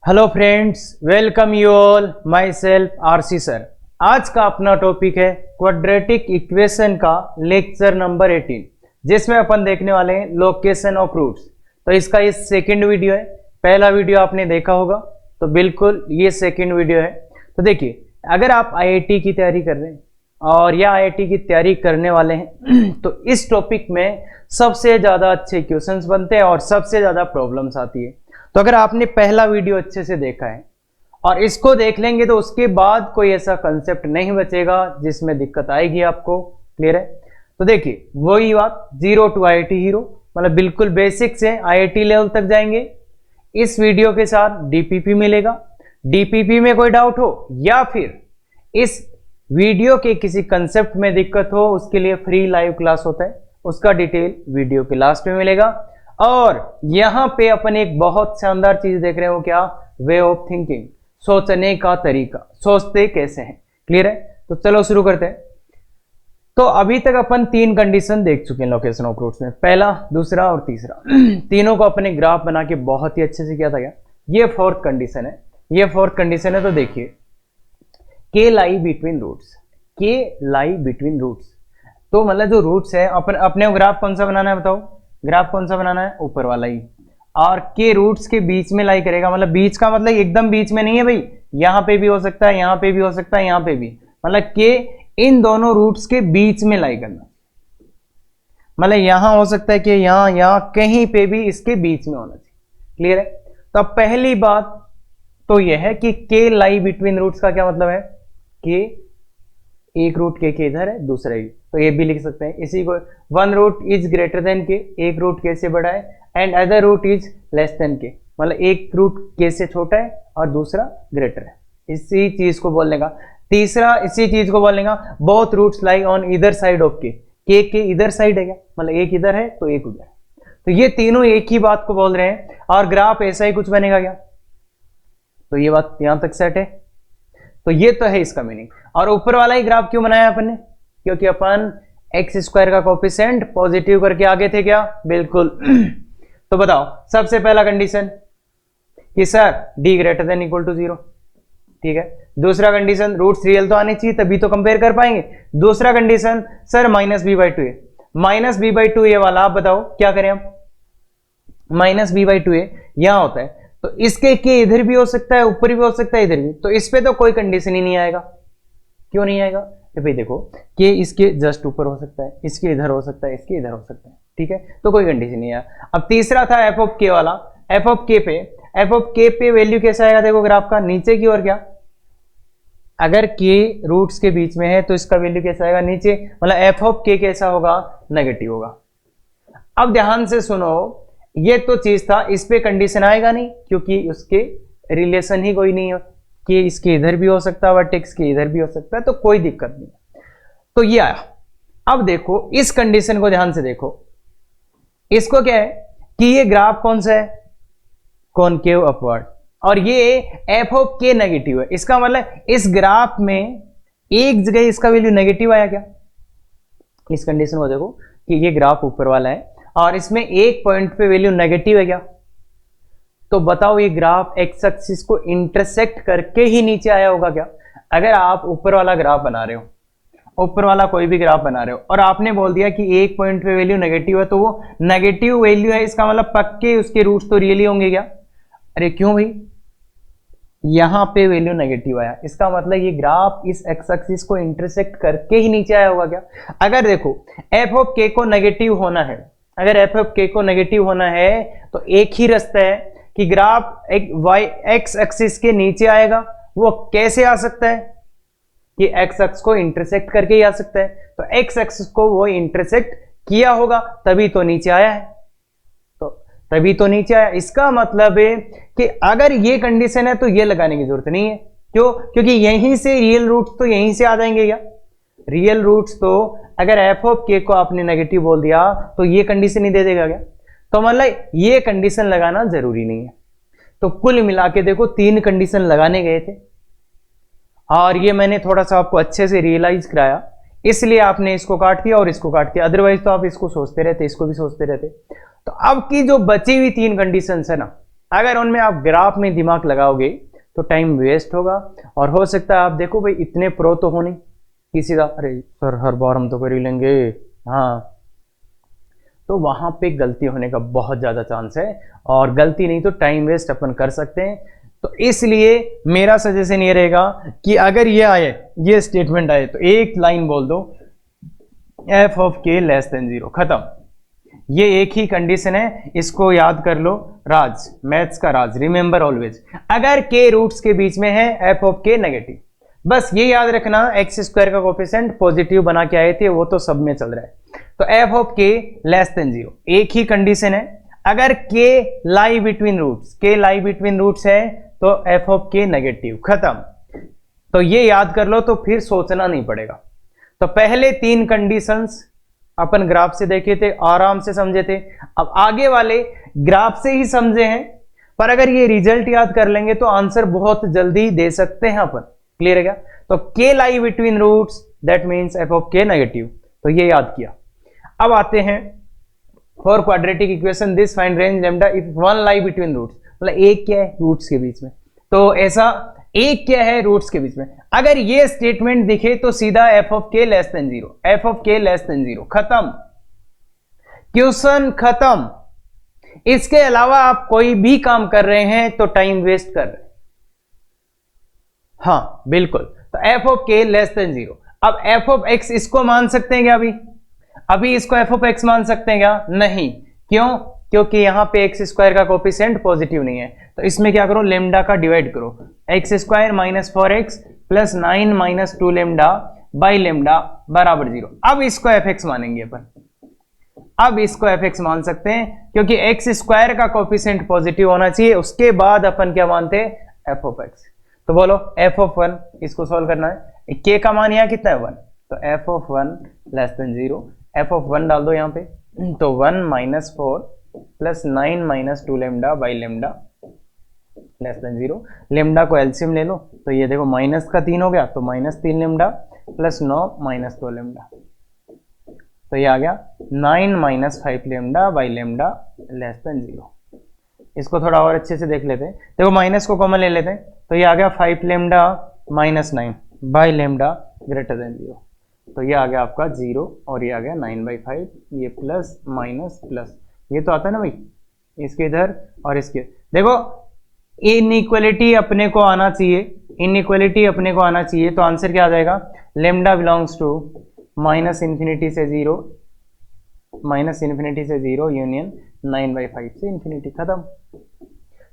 Hello friends, welcome you all. My self RC sir. आज का अपना टॉपिक है क्वाड्रेटिक इक्वेशन का लेक्चर नंबर 18, जिसमें अपन देखने वाले हैं लोकेशन ऑफ रूट्स। तो इसका ये सेकंड वीडियो है। पहला वीडियो आपने देखा होगा, तो बिल्कुल ये सेकंड वीडियो है। तो देखिए, अगर आप आईआईटी की तैयारी कर रहे हैं और या आईआईटी की तैयारी करने वाले हैं तो इस टॉपिक में सबसे ज़्यादा अच्छे क्वेश्चंस बनते हैं और सबसे ज़्यादा प्रॉब्लम्स आती है। तो अगर आपने पहला वीडियो अच्छे से देखा है और इसको देख लेंगे तो उसके बाद कोई ऐसा कंसेप्ट नहीं बचेगा जिसमें दिक्कत आएगी आपको। क्लियर है? तो देखिए, वही बात, जीरो टू आईआईटी हीरो, मतलब बिल्कुल बेसिक से आईआईटी लेवल तक जाएंगे। इस वीडियो के साथ डीपीपी मिलेगा। डीपीपी में कोई डाउट हो या फिर इस वीडियो के किसी कंसेप्ट में दिक्कत हो, उसके लिए फ्री लाइव क्लास होता है, उसका डिटेल वीडियो के लास्ट में मिलेगा। और यहां पे अपन एक बहुत शानदार चीज देख रहे हो, क्या? वे ऑफ थिंकिंग, सोचने का तरीका, सोचते कैसे हैं। क्लियर है? तो चलो शुरू करते हैं। तो अभी तक अपन तीन कंडीशन देख चुके हैं लोकेशन ऑफ रूट्स में, पहला, दूसरा और तीसरा। तीनों को अपने ग्राफ बना के बहुत ही अच्छे से किया था। क्या ये फोर्थ कंडीशन है? ये फोर्थ कंडीशन है। तो देखिए, के लाई बिटवीन रूट्स, के लाई बिटवीन रूट्स, तो मतलब जो रूट्स है, अपने ग्राफ कौन सा बनाना है बताओ? ग्राफ कौन सा बनाना है? ऊपर वाला ही। और के रूट्स के बीच में लाई करेगा, मतलब बीच का मतलब एकदम बीच में नहीं है भाई, यहां पे भी हो सकता है, यहां पे भी हो सकता है, यहां पे भी, मतलब के इन दोनों रूट्स के बीच में लाई करना। मतलब यहां हो सकता है कि यहां कहीं पे भी इसके बीच में होना चाहिए। क्लियर है? तो अब पहली बात तो यह है कि के लाई बिटवीन रूट्स का क्या मतलब है? के एक रूट के इधर है, दूसरा ही, तो ये भी लिख सकते हैं इसी को। One root is greater than K, एक रूट के से बड़ा है, and other root is less than K, मतलब एक रूट के से छोटा है और दूसरा ग्रेटर है। इसी चीज को बोलने का। तीसरा इसी चीज को बोलने का, both roots lie on either side of K इधर साइड है क्या, मतलब एक इधर है तो एक उधर है। तो ये तीनों एक ही बात को बोल रहे हैं और ग्राफ ऐसा ही कुछ बनेगा क्या? तो ये बात यहां तक सेट है। तो ये तो है इसका मीनिंग। और ऊपर वाला ही ग्राफ क्यों बनाया अपन ने? क्योंकि अपन एक्स स्क्वायर का कोफिशिएंट पॉजिटिव करके आगे थे। क्या? बिल्कुल। तो बताओ, सबसे पहला कंडीशन कि sir D greater than equal to 0। ठीक है। दूसरा कंडीशन, रूट्स रियल तो आने चाहिए तभी तो कंपेयर कर पाएंगे। दूसरा condition, sir minus B by two A. Minus B by two A वाला आप बताओ क्या करें हम? Minus B by two A यहां होता है, तो इसके के इधर भी हो सकता है, ऊपर भी हो सकता है, इधर भी। तो इस पे तो कोई कंडीशन ही नहीं आएगा। क्यों नहीं आएगा? तो भाई देखो, के इसके जस्ट ऊपर हो सकता है, इसके इधर हो सकता है, इसके इधर हो सकता है। ठीक है, तो कोई कंडीशन नहीं आया। अब तीसरा था एफ ऑफ के वाला। एफ ऑफ के पे वैल्यू कैसा आएगा? देखो ग्राफ का नीचे की ओर। क्या? अगर के रूट्स के बीच में है तो इसका वैल्यू कैसा आएगा? नीचे, मतलब एफ ऑफ के कैसा होगा? नेगेटिव होगा। अब ध्यान से सुनो, ये तो चीज था, इस पे कंडीशन आएगा नहीं क्योंकि उसके रिलेशन ही कोई नहीं है कि इसके इधर भी हो सकता है, वर्टेक्स के इधर भी हो सकता है, तो कोई दिक्कत नहीं। तो ये आया। अब देखो इस कंडीशन को ध्यान से देखो, इसको क्या है कि ये ग्राफ कौन सा है? कॉनकेव अपवर्ड, और ये एफ ऑफ के नेगेटिव है। इसका मतलब इस ग्राफ में एक जगह इसका वैल्यू नेगेटिव आया क्या? इस कंडीशन को देखो कि ये ग्राफ ऊपर वाला है और इसमें एक पॉइंट पे वैल्यू नेगेटिव है क्या? तो बताओ, ये ग्राफ एक्स एक्सिस को इंटरसेक्ट करके ही नीचे आया होगा क्या? अगर आप ऊपर वाला ग्राफ बना रहे हो, ऊपर वाला कोई भी ग्राफ बना रहे हो और आपने बोल दिया कि एक पॉइंट पे वैल्यू नेगेटिव है, तो वो नेगेटिव वैल्यू है, इसका मतलब पक्के उसके रूट्स तो रियली होंगे क्या? अरे क्यों भाई, यहां पे वैल्यू नेगेटिव आया, इसका मतलब ये ग्राफ इस एक्स एक्सिस को इंटरसेक्ट करके ही नीचे आया होगा क्या? अगर देखो एफ ऑफ के को नेगेटिव होना है, अगर एफ ऑफ के को नेगेटिव होना है तो एक ही रास्ता है कि ग्राफ एक वाई एक्स एक्सिस के नीचे आएगा। वो कैसे आ सकता है? कि एक्स एक्स को इंटरसेक्ट करके ही आ सकता है। तो एक्स एक्सिस को वो इंटरसेक्ट किया होगा तभी तो नीचे आया है। तो तभी तो नीचे आया। इसका मतलब है कि अगर ये कंडीशन है तो ये लगाने की जरूरत नहीं है। क्यों? क्योंकि यहीं से रियल रूट्स तो यहीं से आ जाएंगे। क्या रियल रूट्स तो अगर एफ ऑफ के को आपने नेगेटिव बोल दिया तो ये कंडीशन ही दे देगा क्या? तो मतलब ये कंडीशन लगाना जरूरी नहीं है। तो कुल मिला के देखो, तीन कंडीशन लगाने गए थे और ये मैंने थोड़ा सा आपको अच्छे से रियलाइज कराया, इसलिए आपने इसको काट दिया और इसको काट दिया। अदरवाइज तो आप इसको सोचते रहते, इसको भी सोचते रहते। तो अब की जो बची हुई तीन कंडीशंस है ना, अगर उनमें आप ग्राफ में दिमाग लगाओगे तो टाइम वेस्ट होगा, और हो सकता है आप देखो भाई इतने प्रो तो हो नहीं किसी का, अरे सर हर बार हम तो कर ही लेंगे, हाँ, तो वहां पे गलती होने का बहुत ज्यादा चांस है, और गलती नहीं तो टाइम वेस्ट अपन कर सकते हैं। तो इसलिए मेरा सजेशन ये रहेगा कि अगर ये आए, ये स्टेटमेंट आए, तो एक लाइन बोल दो F of K less than 0, खत्म। ये एक ही कंडीशन है, इसको याद कर लो, राज, मैथ्स का राज, रिमेंबर ऑलवेज। अगर के रूट्स के बीच में है एफ ऑफ के नेगेटिव, बस ये याद रखना, एक्स स्क्वायर का कोफिशिएंट पॉजिटिव बना के आए थे, वो तो सब में चल रहा है। तो F of K less than 0 एक ही कंडीशन है, अगर के लाई बिटवीन रूट्स, के लाई बिटवीन रूट्स है तो एफ ऑफ के नेगेटिव, खत्म। तो ये याद कर लो, तो फिर सोचना नहीं पड़ेगा। तो पहले 3 कंडीशंस अपन ग्राफ से देखे थे, आराम से समझे थे, अब आगे वाले ग्राफ से ही समझे हैं, पर अगर ये रिजल्ट याद कर लेंगे तो आंसर बहुत जल्दी दे सकते हैं अपन। क्लियर है क्या? तो K lie between roots, that means f of K negative, तो ये याद किया। अब आते हैं for quadratic equation this find range lambda if one lie between roots, मतलब एक क्या है रूट्स के बीच में, तो ऐसा एक क्या है रूट्स के बीच में, अगर ये स्टेटमेंट दिखे तो सीधा f of K less than 0, F of K less than 0, खत्म, क्वेश्चन खत्म। इसके अलावा आप कोई भी काम कर रहे हैं तो टाइम वेस्ट कर रहे हैं, हाँ बिल्कुल। तो F of K less than 0, अब एफ ऑफ एक्स इसको मान सकते हैं क्या? अभी इसको एफ ऑफ एक्स मान सकते हैं क्या? नहीं, क्यों? क्योंकि यहां पे एक्स स्क्वायर का कोफिशिएंट पॉजिटिव नहीं है, तो इसमें क्या करो, लेमडा का डिवाइड करो, x square minus 4x plus 9 minus 2 lambda by lambda बराबर 0। अब इसको एफ एक्स मानेंगे अपन, अब इसको एफ एक्स मान सकते हैं, क्योंकि एक्स स्क्वायर का कोफिशिएंट पॉजिटिव होना चाहिए, उसके बाद अपन क्या मानते हैं, एफ ऑफ एक्स। तो बोलो एफ ऑफ 1, इसको सॉल्व करना है, के का मान यहाँ कितना है 1, तो F of 1 less than 0, F of 1 डाल दो यहाँ पे, तो 1 minus 4 plus 9 minus 2 lambda by lambda less than 0। Lambda को एलसीएम ले लो, तो ये देखो माइनस का 3 हो गया, तो minus 3 lambda plus 9 minus 2 lambda, तो ये आ गया 9 minus 5 lambda by lambda less than 0। इसको थोड़ा और अच्छे से देख लेते हैं, देखो माइनस को कॉमन ले लेते हैं, तो ये आ गया 5 lambda minus 9 by lambda greater then 0, तो ये आ गया आपका 0, और ये आ गया 9/5, ये प्लस माइनस प्लस, ये तो आता है ना भाई, इसके इधर और इसके, देखो इनइक्वालिटी अपने को आना चाहिए, इनइक्वालिटी अपने को आना चाहिए, तो आंसर क्या आ जाएगा, lambda belongs to minus infinity से 0, माइनस इन्फिनिटी से 0 यूनियन 9/5 से इन्फिनिटी, खत्म।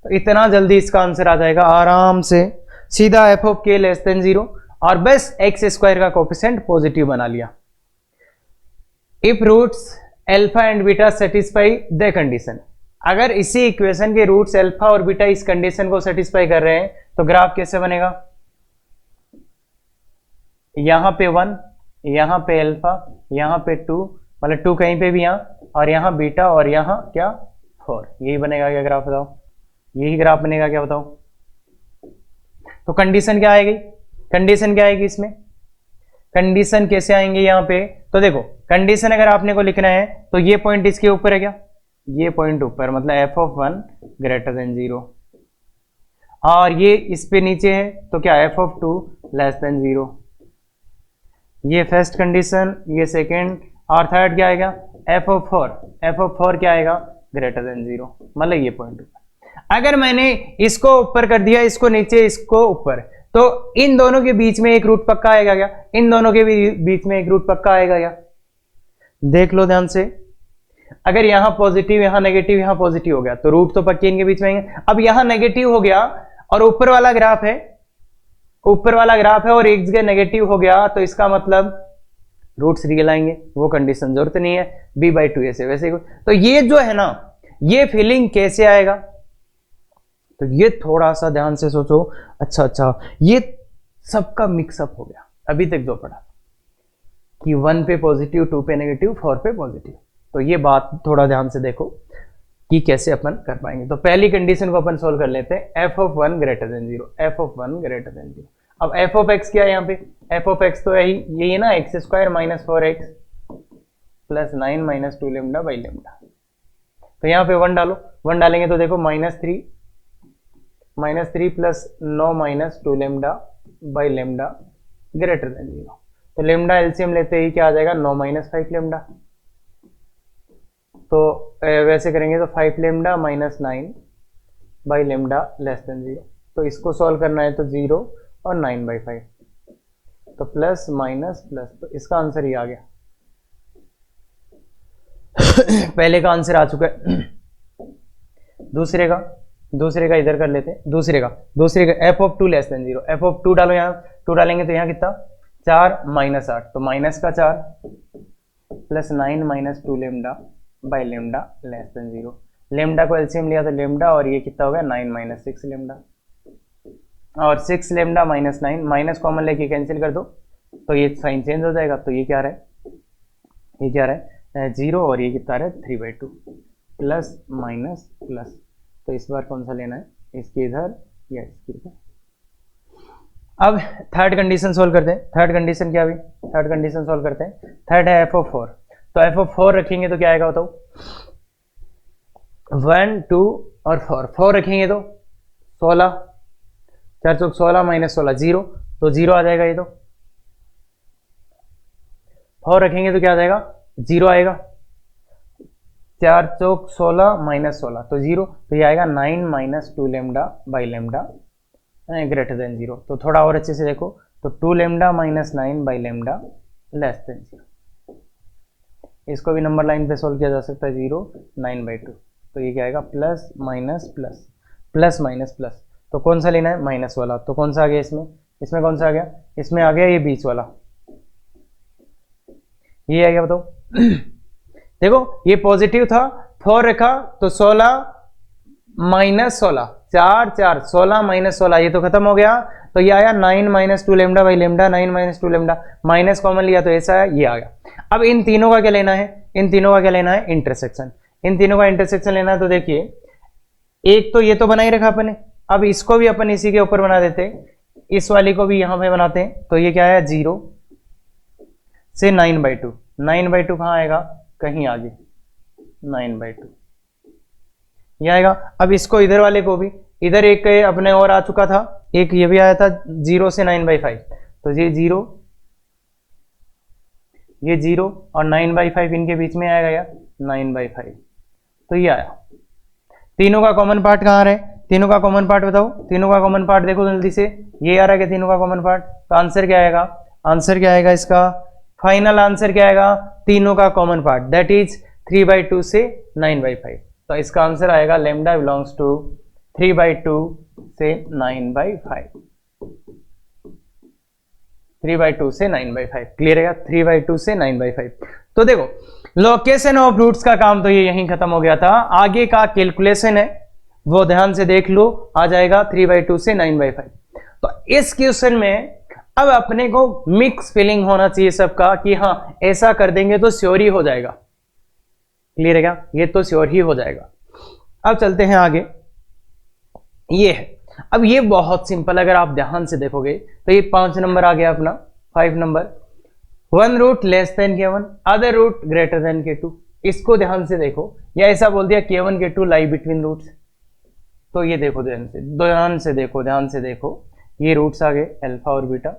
तो इतना जल्दी इसका आंसर आ जाएगा आराम से, सीधा f of K less than 0, और बस एक्स स्क्वायर का कोफिशिएंट पॉजिटिव बना लिया। If roots alpha and beta satisfy the condition, अगर इसी इक्वेशन के रूट्स अल्फा और बीटा इस कंडीशन को सेटिस्फाई कर रहे हैं, तो ग्राफ कैसे बनेगा, यहां पे 1, यहां पे अल्फा, यहां पे 2, मतलब 2 कहीं पे भी यहां, और यहां बीटा, और यहां क्या 4, यही बनेगा क्या ग्राफ, बताओ, यही ग्राफ बनेगा क्या, बताओ। तो कंडीशन क्या आएगी, कंडीशन क्या आएगी इसमें, कंडीशन कैसे आएंगे यहाँ पे, तो देखो कंडीशन अगर आपने को लिखना है तो ये पॉइंट इसके ऊपर है क्या, ये पॉइंट ऊपर, मतलब एफ ऑफ 1 ग्रेटर देन 0, और ये इस पे नीचे है तो क्या एफ ऑफ 2 लेस देन 0, ये फर्स्ट कंडीशन, ये सेकेंड, और थर्ड क्या आएगा एफ ऑफ 4, एफ ऑफ 4 क्या आएगा ग्रेटर देन 0, मतलब ये पॉइंट ऊपर। अगर मैंने इसको ऊपर कर दिया, इसको नीचे, इसको ऊपर, तो इन दोनों के बीच में एक रूट पक्का आएगा क्या, इन दोनों के बीच में एक रूट पक्का आएगा क्या, देख लो ध्यान से। अगर यहां पॉजिटिव, यहां नेगेटिव, यहां पॉजिटिव हो गया, तो रूट तो पक्के इनके बीच में आएंगे। अब यहां नेगेटिव हो गया और ऊपर वाला ग्राफ है, ऊपर वाला ग्राफ है और एक जगह नेगेटिव हो गया, तो इसका मतलब रूट्स रियल आएंगे, वो कंडीशन जरूरत नहीं है, b/2 ऐसे वैसे। तो ये जो है ना, ये फीलिंग कैसे आएगा, तो ये थोड़ा सा ध्यान से सोचो। अच्छा, ये सबका मिक्सअप हो गया, अभी तक जो पढ़ा कि 1 पे पॉजिटिव, 2 पे नेगेटिव, 4 पे पॉजिटिव, तो ये बात थोड़ा ध्यान से देखो कि कैसे अपन कर पाएंगे। तो पहली कंडीशन को अपन सोल्व कर लेते हैं, f of 1 greater than 0, f of 1 greater than 0। अब f ऑफ x क्या है यहाँ पे, f ऑफ x तो यही है ना, x square minus 4x plus 9 minus 2 lambda by lambda. तो यहाँ पे 1 डालो, 1 डालेंगे तो देखो -3 -3 plus 9 minus 2 lambda by lambda greater then 0। तो लेमडा एलसीएम लेते ही क्या आ जाएगा, 9 माइनस 5 लेमडा। तो वैसे करेंगे तो 5 lambda minus 9 by lambda less than 0। तो इसको सॉल्व करना है तो 0 और 9/5, तो प्लस माइनस प्लस, तो इसका आंसर ही आ गया। पहले का आंसर आ चुका है। दूसरे का इधर कर लेते हैं। दूसरे का F of 2 less than 0, F of 2 डालो, यहाँ 2 डालेंगे तो यहाँ कितना 4 माइनस 8, तो माइनस का 4 plus 9 minus 2 lambda by lambda less than 0। Lambda को एलसीएम लिया तो लेमडा, और ये कितना हो गया 9 माइनस 6 लेमडा, और 6 लेमडा माइनस 9, माइनस कॉमन लेके कैंसिल कर दो तो ये साइन चेंज हो जाएगा। तो ये क्या रहा है 0, और ये कितना रहा है 3/2 प्लस माइनस प्लस। तो इस बार कौन सा लेना है, इसके इधर या इसके इधर। अब थर्ड कंडीशन सोल्व करते हैं। थर्ड कंडीशन क्या हुई, थर्ड कंडीशन सोल्व करते हैं। थर्ड है एफ ऑफ 4, तो एफ ऑफ 4 रखेंगे तो क्या आएगा बताओ, 1 2 और 4 रखेंगे तो 16, 4 चौक 16 माइनस 16 0, तो 0 आ जाएगा। ये तो 4 रखेंगे तो क्या आ जाएगा 0 आएगा। 4 चौक 16 माइनस 16 तो 0, तो ये आएगा 9 minus 2 lambda by lambda greater then 0। तो थोड़ा और अच्छे से देखो, तो 2 lambda minus 9 by lambda less than 0। इसको भी नंबर लाइन पे सोल्व किया जा सकता है, 0 9/2। तो ये क्या आएगा plus minus plus, plus minus plus. तो कौन सा लेना है, माइनस वाला। तो कौन सा आ गया इसमें कौन सा आ गया, इसमें आ गया ये बीच वाला, ये आ गया बताओ। देखो ये पॉजिटिव था, 4 रखा तो 16 माइनस 16, 4 4 16 माइनस 16, ये तो खत्म हो गया। तो ये आया 9 minus 2 lambda by lambda, 9 minus 2 lambda, minus common लिया तो ऐसा है, ये आ गया। अब इन तीनों का क्या लेना है, इन तीनों का क्या लेना है, इंटरसेक्शन। इन तीनों का इंटरसेक्शन लेना है। तो देखिए एक तो ये तो बना ही रखा अपन ने, अब इसको भी अपन इसी के ऊपर बना देते हैं, इस वाली को भी यहां पे बनाते हैं। तो ये क्या है 0 से 9/2, 9/2 कहां आएगा, कहीं आगे 9/2 ये आएगा। अब इसको इधर वाले को भी, इधर एक अपने और आ चुका था, एक ये भी आया था 0 से 9/5, तो ये 0 और 9/5 इनके बीच में आएगा या 9/5, तो ये आया। तीनों का कॉमन पार्ट कहाँ रहे, तीनों का कॉमन पार्ट बताओ, तीनों का कॉमन पार्ट देखो जल्दी से, ये आ रहा है तीनों का कॉमन पार्ट। तो आंसर क्या आएगा, आंसर क्या आएगा इसका, फाइनल आंसर क्या आएगा, तीनों का कॉमन पार्ट दैट इज 3/2 से 9/5। तो इसका आंसर आएगा लेमडा बिलोंग्स टू 3/2 से 9/5, 3/2 से 9/5। क्लियर है, 3/2 से 9/5। तो देखो लोकेशन ऑफ रूट्स का काम तो ये यहीं खत्म हो गया था, आगे का कैलकुलेशन है वो ध्यान से देख लो, आ जाएगा 3/2 से 9/5। तो इस क्वेश्चन में अब अपने को मिक्स फीलिंग होना चाहिए सबका कि हाँ ऐसा कर देंगे तो श्योर ही हो जाएगा। क्लियर है क्या, ये तो श्योर ही हो जाएगा। अब चलते हैं आगे, ये है अब ये बहुत सिंपल, अगर आप ध्यान से देखोगे तो ये 5 नंबर आ गया अपना, 5 number, 1 root less than K1 other root greater than K2। इसको ध्यान से देखो, या ऐसा बोल दिया K1 K2 lie between roots. तो ये देखो ध्यान से देखो, ये रूट्स आ गए अल्फा और बीटा,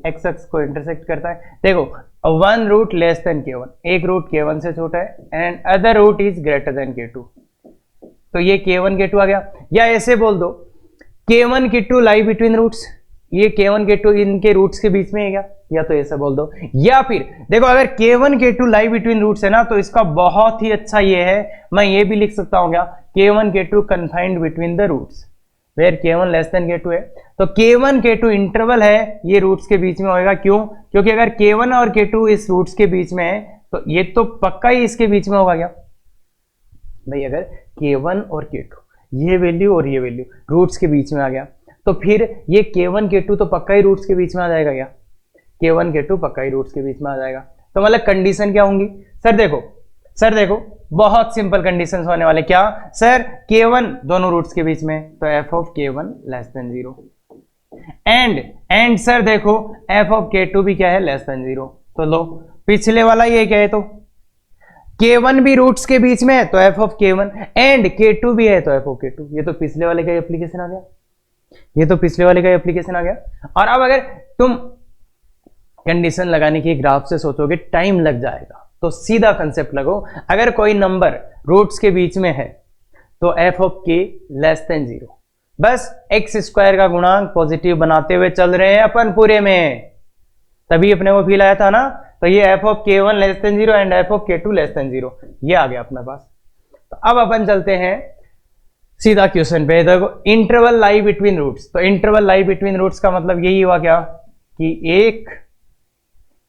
एक्स एक्स को इंटरसेक्ट करता है। देखो 1 रूट लेस देन K1, एक रूट K1 से छोटा है, and other root is greater than K2। तो ये K1 K2 आ गया, या ऐसे बोल दो K1 K2 lie between roots, ये K1 K2 इनके रूट्स के बीच में है क्या, या तो ऐसा बोल दो। या फिर देखो अगर K1 K2 lie between roots है ना, तो इसका बहुत ही अच्छा ये है, मैं ये भी लिख सकता हूँ क्या, K1 K2 confined between the roots where K1 less than K2 है। तो K1 K2 इंटरवल है, ये रूट्स के बीच में होगा। क्यों, क्योंकि अगर K1 और K2 इस रूट्स के बीच में है तो ये तो पक्का ही इसके बीच में होगा क्या भाई, अगर K1 और K2 ये वैल्यू और ये वैल्यू रूट्स के बीच में आ गया, तो फिर ये K1 K2 तो पक्का ही रूट्स के बीच में आ जाएगा क्या, K1 K2 पक्का ही रूट्स के बीच में आ जाएगा। तो मतलब कंडीशन क्या होंगी, सर देखो बहुत सिंपल कंडीशंस होने वाले। क्या सर, K1 दोनों रूट्स के बीच में, तो f of K1 less than 0, and sir देखो f ऑफ K2 भी क्या है, लेस देन 0। तो लो पिछले वाला ये क्या है, तो K1 भी रूट्स के बीच में है तो f of K1 and K2 भी है तो f ऑफ K2। ये तो पिछले वाले का एप्लीकेशन आ गया, ये तो पिछले वाले का एप्लीकेशन आ गया। और अब अगर तुम कंडीशन लगाने की ग्राफ से सोचोगे टाइम लग जाएगा, तो सीधा कंसेप्ट लगो, अगर कोई नंबर रूट्स के बीच में है तो f of k less than 0, बस एक्स स्क्वायर का गुणांक पॉजिटिव बनाते हुए चल रहे हैं अपन पूरे में, तभी अपने को फील आया था ना। तो ये f of k1 less than 0 and f of k2 less than 0 ये आ गया अपने पास। तो अब अपन चलते हैं सीधा क्वेश्चन पे। देखो इंटरवल लाई बिटवीन रूट्स, तो इंटरवल लाई बिटवीन रूट्स का मतलब यही हुआ क्या कि एक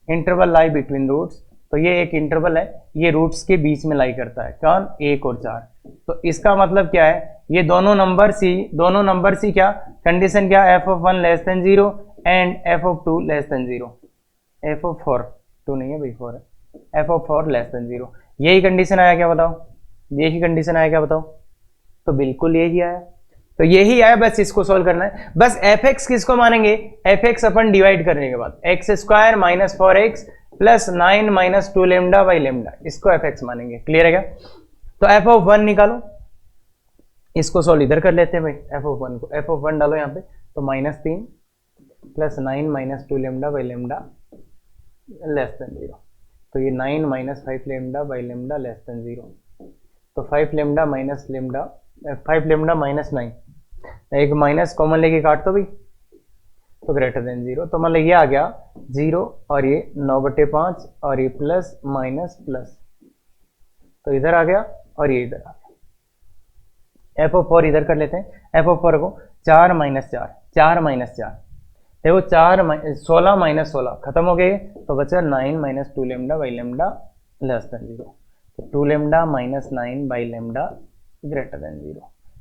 इंटरवल लाई बिटवीन रूट्स, तो ये एक इंटरवल है, ये रूट्स के बीच में लाई करता है, कौन 1 और 4। तो इसका मतलब क्या है, ये दोनों नंबर सी क्या कंडीशन क्या, f of 1 less than 0 and f of 2 less than 0, f of 4 2 नहीं है भाई 4 है, f ऑफ 4 लेस देन 0, यही कंडीशन आया क्या बताओ, यही कंडीशन आया क्या बताओ, तो बिल्कुल यही आया। तो यही आया, बस इसको सॉल्व करना है। बस fx किसको मानेंगे, fx अपन डिवाइड करने के बाद x square minus 4x plus 9 minus 2 lambda by lambda, इसको fx मानेंगे। क्लियर है क्या? तो f ऑफ 1 निकालो, इसको सॉल्व इधर कर लेते हैं भाई, f ऑफ 1 को, f ऑफ 1 डालो यहाँ पे, तो -3 plus 9 minus 2 lambda by lambda less than 0, तो ये 9 minus 5 lambda by lambda less than 0, तो 5 lambda minus lambda 5 lambda minus 9, एक माइनस कॉमन लेके काट दो भाई, तो ग्रेटर देन 0, तो मतलब ये आ गया 0 और ये 9/5 और ये प्लस माइनस प्लस, तो इधर आ गया और ये इधर आ गया। f ऑफ 4 इधर कर लेते हैं, f ऑफ 4 को 4 माइनस 4, 4 माइनस 4, देखो 16 माइनस 16 खत्म हो गए, तो बचा 9 minus 2 lambda by lambda less than 0, तो 2 lambda minus 9 by lambda greater then 0,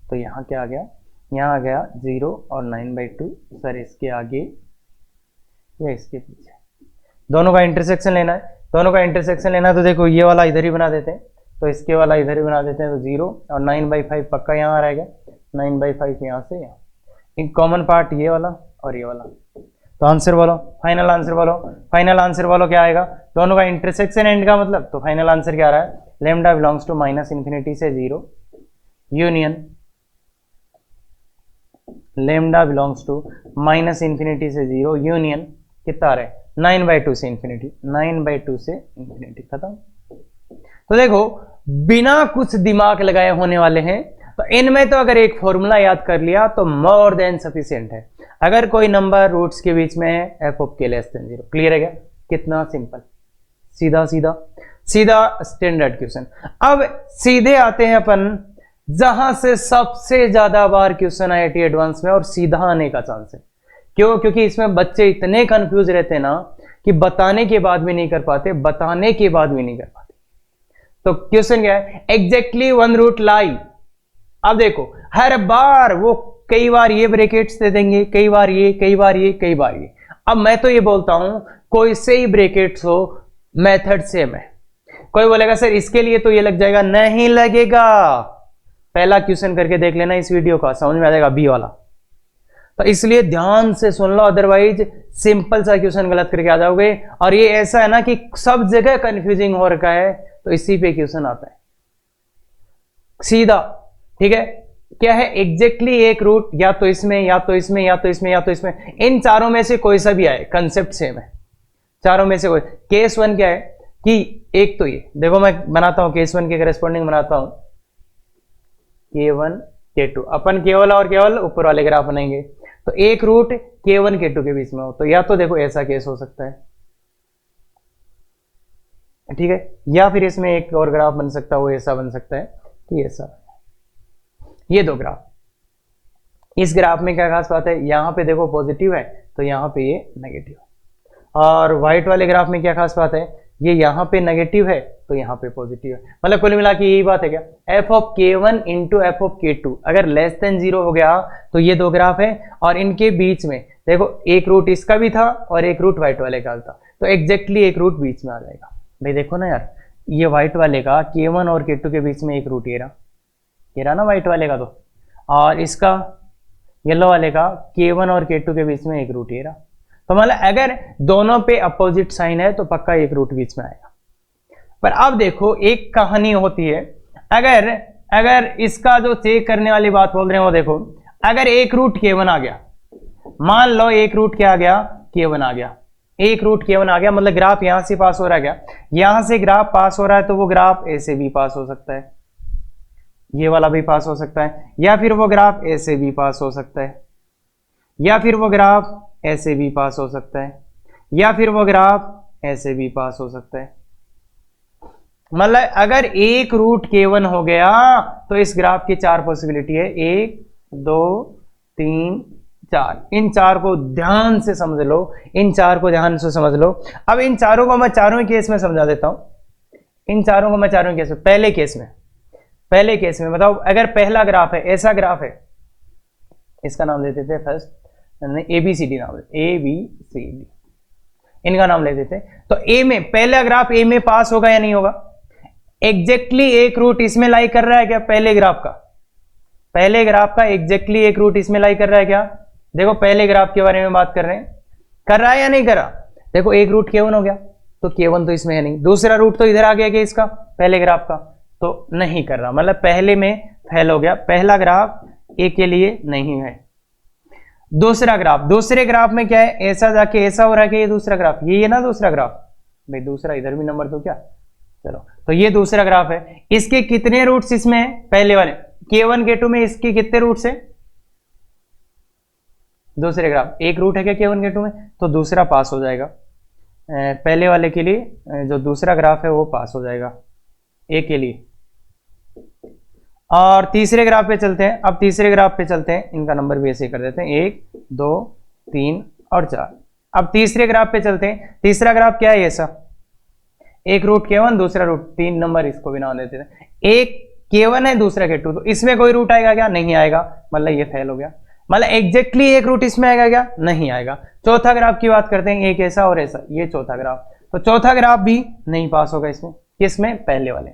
तो यहाँ क्या आ गया, यहाँ आ गया 0 और 9/2, सर इसके आगे या इसके पीछे, दोनों का इंटरसेक्शन लेना है, दोनों का इंटरसेक्शन लेना है, तो देखो ये वाला इधर ही बना देते हैं, तो इसके वाला इधर ही बना देते हैं, तो 0 और 9/5 पक्का यहाँ रहेगा, 9/5 यहाँ से यहाँ, एक कॉमन पार्ट ये वाला और ये वाला, तो आंसर बोलो, फाइनल आंसर बोलो, फाइनल आंसर बोलो क्या आएगा, दोनों का इंटरसेक्शन एंड का मतलब, तो फाइनल आंसर क्या आ रहा है, लेमडा बिलोंग्स टू -∞ से 0 यूनियन लेमडा बिलोंग्स टू -∞ से 0 यूनियन कितना आ रहा है 9/2 से इंफिनिटी, 9/2 से इंफिनिटी, खत्म। तो देखो बिना कुछ दिमाग लगाए होने वाले हैं, तो इनमें तो अगर एक फॉर्मूला याद कर लिया तो मोर देन सफिशिएंट है। अगर कोई नंबर रूट्स के बीच में है f of k less than 0, clear है क्या, कितना सिंपल, सीधा सीधा सीधा स्टैंडर्ड क्वेश्चन। अब सीधे आते हैं अपन जहां से सबसे ज्यादा बार क्वेश्चन आईआईटी एडवांस में और सीधा आने का चांस है, क्यों, क्योंकि इसमें बच्चे इतने कंफ्यूज रहते हैं ना कि बताने के बाद भी नहीं कर पाते, बताने के बाद भी नहीं कर पाते। तो क्वेश्चन क्या है, एग्जैक्टली 1 रूट लाई। अब देखो हर बार वो कई बार ये ब्रैकेट्स दे देंगे, कई बार ये, कई बार ये, कई बार ये। अब मैं तो ये बोलता हूं कोई से ही ब्रैकेट्स हो, मेथड सेम है। कोई बोलेगा सर इसके लिए तो ये लग जाएगा, नहीं लगेगा, पहला क्वेश्चन करके देख लेना इस वीडियो का, समझ में आ जाएगा बी वाला। तो इसलिए ध्यान से सुन लो, अदरवाइज सिंपल सा क्वेश्चन गलत करके आ जाओगे। और ये ऐसा है ना कि सब जगह कंफ्यूजिंग हो रखा है, तो इसी पे क्वेश्चन आता है सीधा, ठीक है। क्या है, एग्जैक्टली एक रूट, या तो इसमें या तो इसमें या तो इसमें या तो इसमें, इन चारों में से कोई सा भी आए, कंसेप्ट सेम है चारों में से कोई। केस 1 क्या है कि एक तो ये देखो, मैं बनाता हूं केस 1 के करेस्पॉन्डिंग बनाता हूं, K1 K2, अपन केवल और केवल ऊपर वाले ग्राफ बनाएंगे। तो एक रूट K1 K2 के बीच में हो, तो या तो देखो ऐसा केस हो सकता है, ठीक है, या फिर इसमें एक और ग्राफ बन सकता है, वो ऐसा बन सकता है कि ऐसा। ये दो ग्राफ, इस ग्राफ में क्या खास बात है, यहां पे देखो पॉजिटिव है तो यहां पे ये नेगेटिव, और व्हाइट वाले ग्राफ में क्या खास बात है, ये यहां पे नेगेटिव है तो यहां पे पॉजिटिव है। मतलब कुल मिला के यही बात है क्या, f of k1 into F of k2 अगर लेस देन 0 हो गया तो ये दो ग्राफ है, और इनके बीच में देखो एक रूट इसका भी था और एक रूट व्हाइट वाले का था, तो एग्जैक्टली एक रूट बीच में आ जाएगा। भाई देखो ना यार, ये व्हाइट वाले का k1 और k2 के बीच में एक रूट ये रहा ना व्हाइट वाले का, तो और इसका येलो वाले का k1 और k2 के बीच में एक रूट ये रहा। तो मतलब अगर दोनों पे अपोजिट साइन है तो पक्का एक रूट बीच में आएगा। पर अब देखो एक कहानी होती है, अगर अगर इसका जो चेक करने वाली बात बोल रहे हैं वो देखो, अगर एक रूट k1 आ गया, मान लो एक रूट क्या आ गया, k1 आ गया, एक रूट k1 आ गया, मतलब ग्राफ यहां से पास हो रहा है, क्या यहां से ग्राफ पास हो रहा है, तो वो ग्राफ ऐसे भी पास हो सकता है, ये वाला भी पास हो सकता है, या फिर वो ग्राफ ऐसे भी पास हो सकता है, या फिर वो ग्राफ ऐसे भी पास हो सकता है, या फिर वो ग्राफ ऐसे भी पास हो सकता है। मतलब अगर एक रूट k1 हो गया तो इस ग्राफ की 4 पॉसिबिलिटी है, 1 2 3 4, इन 4 को ध्यान से समझ लो, इन 4 को ध्यान से समझ लो। अब इन चारों को मैं चारों केस में समझा देता हूं, इन चारों को मैं चारों केस में, पहले केस में बताओ, अगर पहला ग्राफ है, ऐसा ग्राफ है, इसका नाम ले देते फर्स्ट, ABCD नाम ले, ABCD इनका नाम ले देते। तो ए में पहला ग्राफ ए में पास होगा या नहीं होगा? एग्जैक्टली एक रूट इसमें लाई कर रहा है क्या? पहले ग्राफ का एग्जैक्टली एक रूट इसमें लाई कर रहा है क्या? देखो पहले ग्राफ के बारे में बात कर रहे हैं, कर रहा है या नहीं कर रहा? देखो एक रूट k1 हो गया, तो k1 तो इसमें है नहीं, दूसरा रूट तो इधर आ गया क्या इसका, पहले ग्राफ का, तो नहीं कर रहा, मतलब पहले में फेल हो गया, पहला ग्राफ ए के लिए नहीं है। दूसरे ग्राफ में क्या है, ऐसा जाके ऐसा हो रहा है कि ये दूसरा ग्राफ, ये ना दूसरा ग्राफ, भाई दूसरा इधर भी नंबर दो क्या, चलो, तो ये दूसरा ग्राफ है, इसके कितने रूट्स इसमें है, पहले वाले k1 k2 में इसके कितने रूट्स है, दूसरे ग्राफ एक रूट है क्या k1 k2 में, तो दूसरा पास हो जाएगा, पहले वाले के लिए जो दूसरा ग्राफ है वो पास हो जाएगा ए के लिए। और तीसरे ग्राफ पे चलते हैं, अब तीसरे ग्राफ पे चलते हैं, इनका नंबर भी ऐसे कर देते हैं, 1 2 3 और 4। अब तीसरे ग्राफ पे चलते हैं, तीसरा ग्राफ क्या है, ऐसा एक रूट k1 दूसरा रूट, 3 नंबर इसको भी नाम देते हैं, एक k1 है दूसरा k2, तो इसमें कोई रूट आएगा क्या, नहीं आएगा, मतलब ये फेल हो गया, मतलब एग्जैक्टली एक रूट इसमें आएगा क्या, नहीं आएगा। चौथा ग्राफ की बात करते हैं, एक ऐसा और ऐसा, ये चौथा ग्राफ, तो चौथा ग्राफ भी नहीं पास होगा इसमें, किसमें, पहले वाले।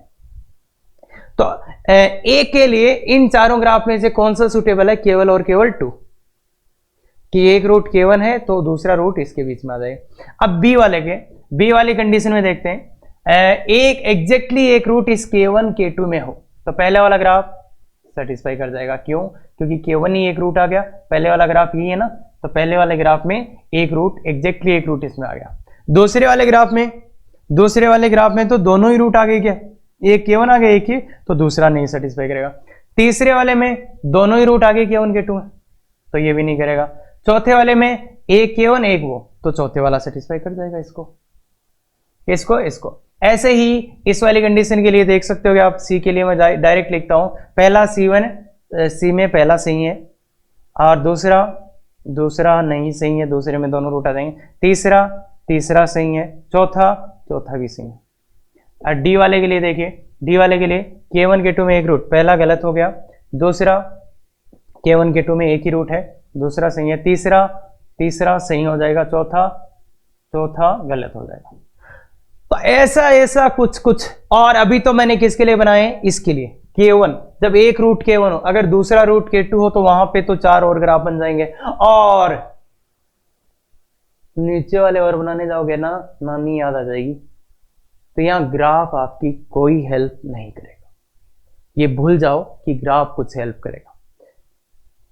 तो ए के लिए इन चारों ग्राफ में से कौन सा सुटेबल है, केवल और केवल 2, कि एक रूट k1 है तो दूसरा रूट इसके बीच में आ जाएगा। अब बी वाली कंडीशन में देखते हैं, एक एग्जैक्टली एक रूट इस k1 k2 में हो तो पहले वाला ग्राफ सेटिस्फाई कर जाएगा, क्यों, क्योंकि k1 ही एक रूट आ गया, पहले वाला ग्राफ यही है ना, तो पहले वाले ग्राफ में एक रूट, एग्जैक्टली एक रूट इसमें आ गया। दूसरे वाले ग्राफ में तो दोनों ही रूट आ गए क्या, एक k1 आ गया एक ही, तो दूसरा नहीं सेटिस्फाई करेगा। तीसरे वाले में दोनों ही रूट आ गए k1 k2 में, तो ये भी नहीं करेगा। चौथे वाले में एक k1 एक वो, तो चौथे वाला सेटिस्फाई कर जाएगा इसको। ऐसे ही इस वाली कंडीशन के लिए देख सकते हो कि आप सी के लिए मैं डायरेक्ट लिखता हूं, पहला सी में पहला सही है, और दूसरा नहीं सही है, दूसरे में दोनों रूट आ जाएंगे, तीसरा सही है, चौथा भी सही है। और डी वाले के लिए देखिए, डी वाले के लिए k1 k2 में एक रूट, पहला गलत हो गया, दूसरा k1 k2 में एक ही रूट है, दूसरा सही है, तीसरा सही हो जाएगा, चौथा गलत हो जाएगा। तो ऐसा कुछ। और अभी तो मैंने किसके लिए बनाए, इसके लिए k1, जब एक रूट k1 हो, अगर दूसरा रूट k2 हो तो वहां पे तो 4 और ग्राफ बन जाएंगे, और नीचे वाले और बनाने जाओगे ना, नानी याद आ जाएगी, तो यहां ग्राफ आपकी कोई हेल्प नहीं करेगा, ये भूल जाओ कि ग्राफ कुछ हेल्प करेगा,